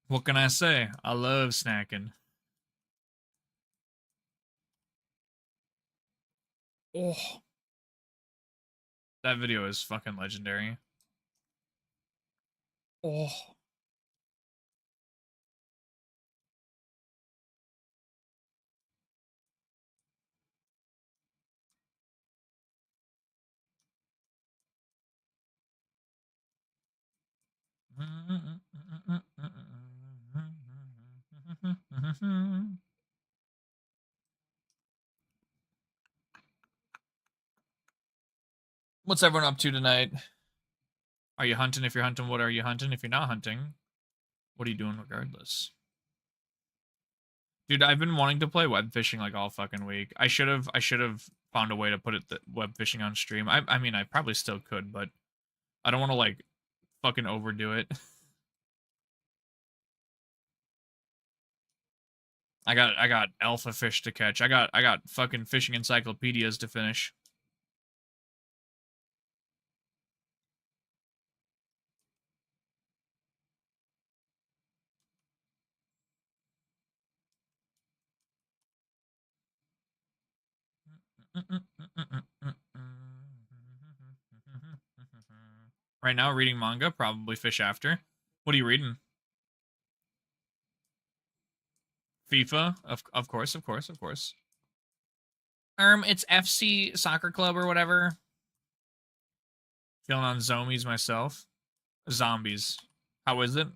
What can I say? I love snacking. Oh. That video is fucking legendary. Oh. What's everyone up to tonight? Are you hunting? If you're hunting, what are you hunting? If you're not hunting, what are you doing regardless? Dude, I've been wanting to play web fishing like all fucking week. I should have found a way to put it web fishing on stream. I mean, I probably still could, but I don't want to like fucking overdo it. I got alpha fish to catch. I got fucking fishing encyclopedias to finish. Right now, reading manga, probably fish after. What are you reading? FIFA, of course, of course, of course. It's FC Soccer Club or whatever. Feeling on zombies myself. Zombies. How is it?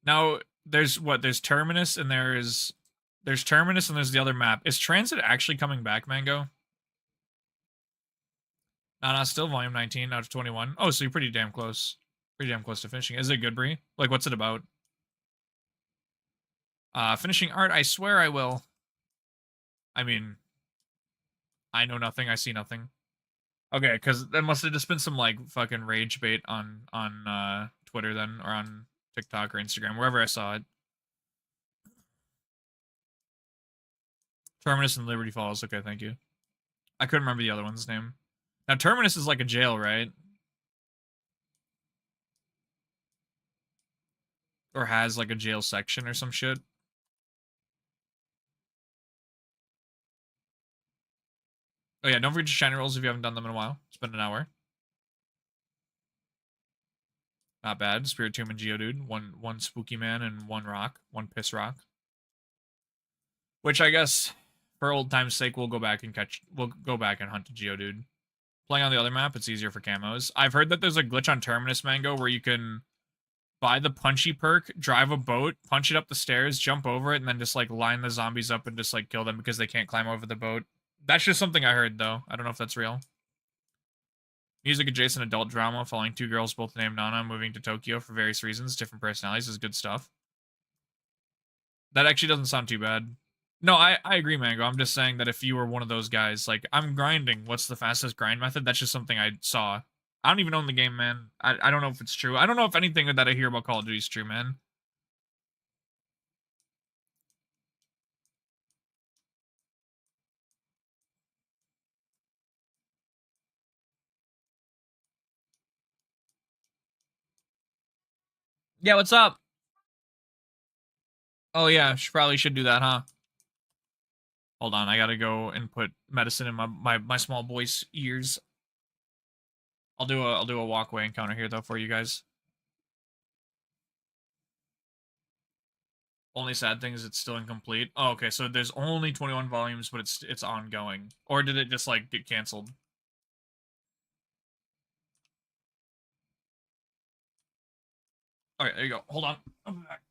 Now, there's what? There's Terminus and there's Terminus and there's the other map. Is Transit actually coming back, Mango? Nah, still volume 19 out of 21. Oh, so you're pretty damn close. Pretty damn close to finishing. Is it good, Bree? Like, what's it about? Finishing art, I swear I will. I mean, I know nothing, I see nothing. Okay, because there must have just been some like fucking rage bait on Twitter then, or on TikTok or Instagram, wherever I saw it. Terminus and Liberty Falls. Okay, thank you. I couldn't remember the other one's name. Now Terminus is like a jail, right? Or has like a jail section or some shit. Oh yeah, don't forget to shiny rolls if you haven't done them in a while. It's been an hour. Not bad. Spirit Tomb and Geodude. One spooky man and one rock. One piss rock. Which I guess, for old time's sake, we'll go back and hunt a Geodude. Playing on the other map, it's easier for camos. I've heard that there's a glitch on Terminus Mango where you can buy the punchy perk, drive a boat, punch it up the stairs, jump over it, and then just like line the zombies up and just like kill them because they can't climb over the boat. That's just something I heard though. I don't know if that's real. Music adjacent adult drama following two girls both named Nana moving to Tokyo for various reasons, different personalities is good stuff. That actually doesn't sound too bad. No, I agree, Mango. I'm just saying that if you were one of those guys, like, I'm grinding, what's the fastest grind method? That's just something I saw. I don't even own the game, man. I don't know if it's true. I don't know if anything that I hear about Call of Duty is true, man. Yeah, what's up? Oh yeah, probably should do that, huh? Hold on, I gotta go and put medicine in my small boy's ears. I'll do a walkway encounter here though for you guys. Only sad thing is it's still incomplete. Oh, okay, so there's only 21 volumes, but it's ongoing. Or did it just like get canceled? Alright, there you go. Hold on. I'll be back.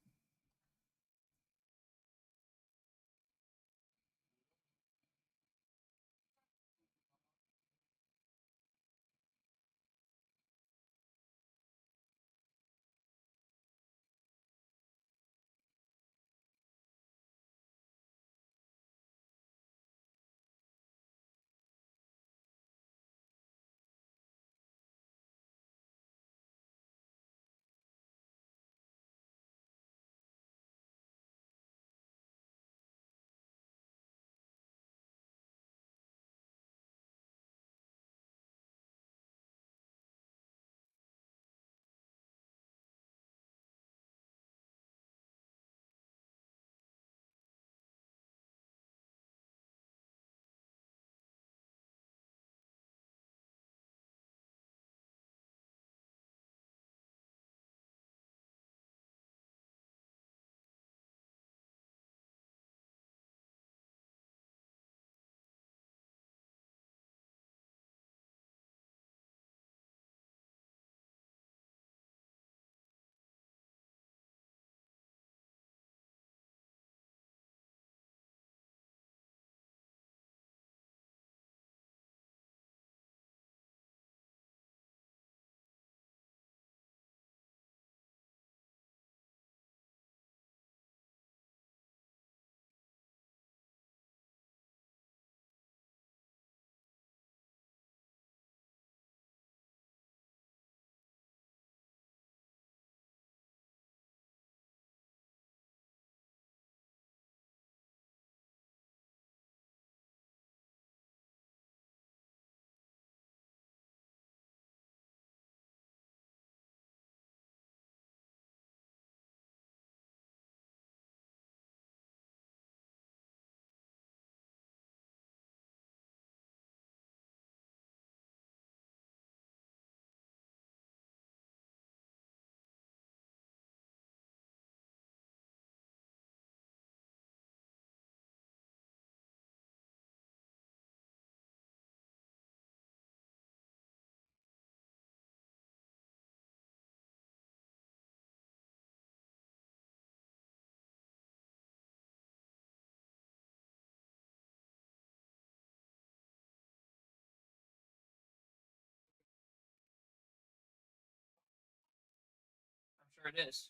I'm sure it is.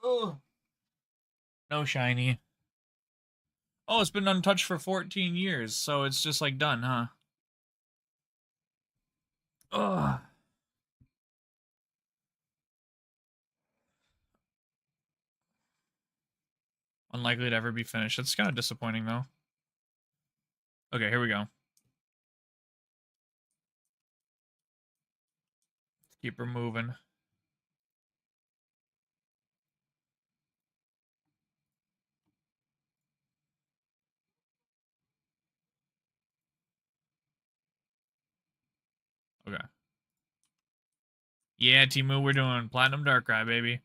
Oh. No shiny. Oh, it's been untouched for 14 years, so it's just like done, huh? Ugh. Unlikely to ever be finished. That's kind of disappointing, though. Okay, here we go. Keep her moving. Okay. Yeah, Timu, we're doing Platinum Darkrai, baby.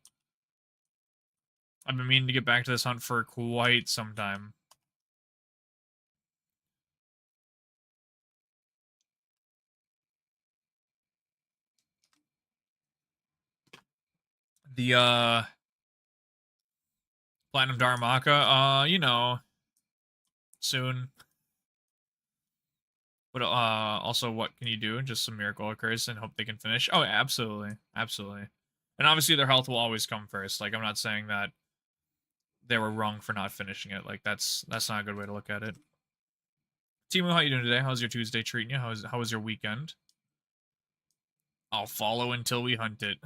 I've been meaning to get back to this hunt for quite some time. The, Platinum Darmaka, you know, soon. But, also, what can you do? Just some miracle occurs and hope they can finish? Oh, absolutely. Absolutely. And obviously their health will always come first. Like, I'm not saying that they were wrong for not finishing it. Like, that's not a good way to look at it. Timu, how you doing today? How's your Tuesday treating you? How was your weekend? I'll follow until we hunt it.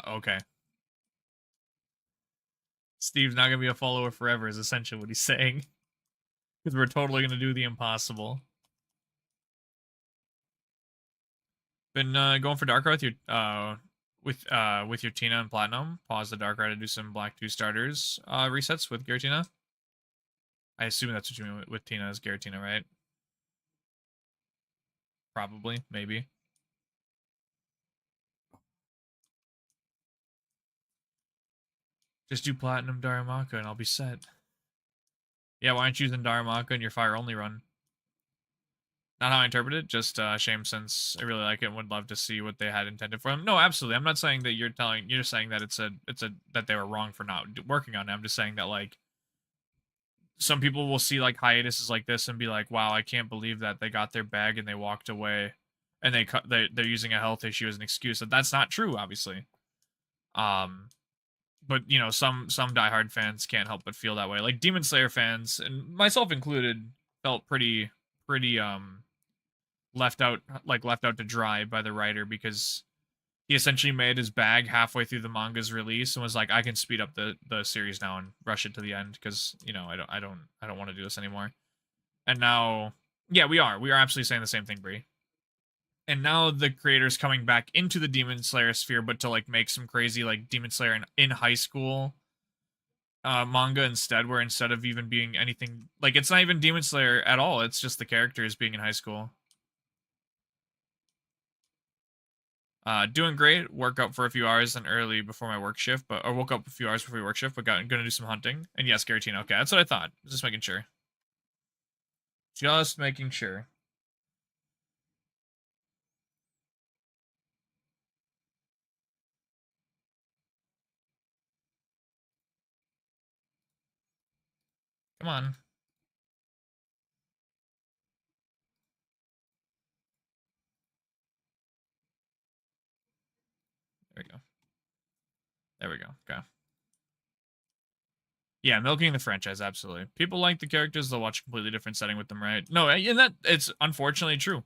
Okay. Steve's not gonna be a follower forever is essentially what he's saying. Because we're totally gonna do the impossible. Been going for Darkrai with your Tina and Platinum. Pause the Darkrai to do some Black 2 starters resets with Giratina. I assume that's what you mean with Tina is Giratina, right? Probably, maybe. Just do Platinum Darumaka and I'll be set. Yeah, why aren't you using Darumaka in your fire only run? Not how I interpret it, just shame since I really like it and would love to see what they had intended for them. No, absolutely. I'm not saying that you're just saying that it's a that they were wrong for not working on it. I'm just saying that like some people will see like hiatuses like this and be like, "Wow, I can't believe that they got their bag and they walked away and they're using a health issue as an excuse." That's not true, obviously. But you know, some diehard fans can't help but feel that way. Like Demon Slayer fans and myself included felt pretty left out to dry by the writer because he essentially made his bag halfway through the manga's release and was like, I can speed up the series now and rush it to the end because you know I don't want to do this anymore. And now, yeah, we are absolutely saying the same thing, Bree. And now the creator's coming back into the Demon Slayer sphere, but to like make some crazy like Demon Slayer in high school manga instead, where instead of even being anything like it's not even Demon Slayer at all, it's just the characters being in high school. Doing great. Woke up for a few hours and early before my work shift, or woke up a few hours before my work shift, but gonna do some hunting. And yes, Garatina. Okay, that's what I thought. Just making sure. Just making sure. Come on. There we go. There we go. Okay. Yeah, milking the franchise, absolutely. People like the characters, they'll watch a completely different setting with them, right? No, and that it's unfortunately true.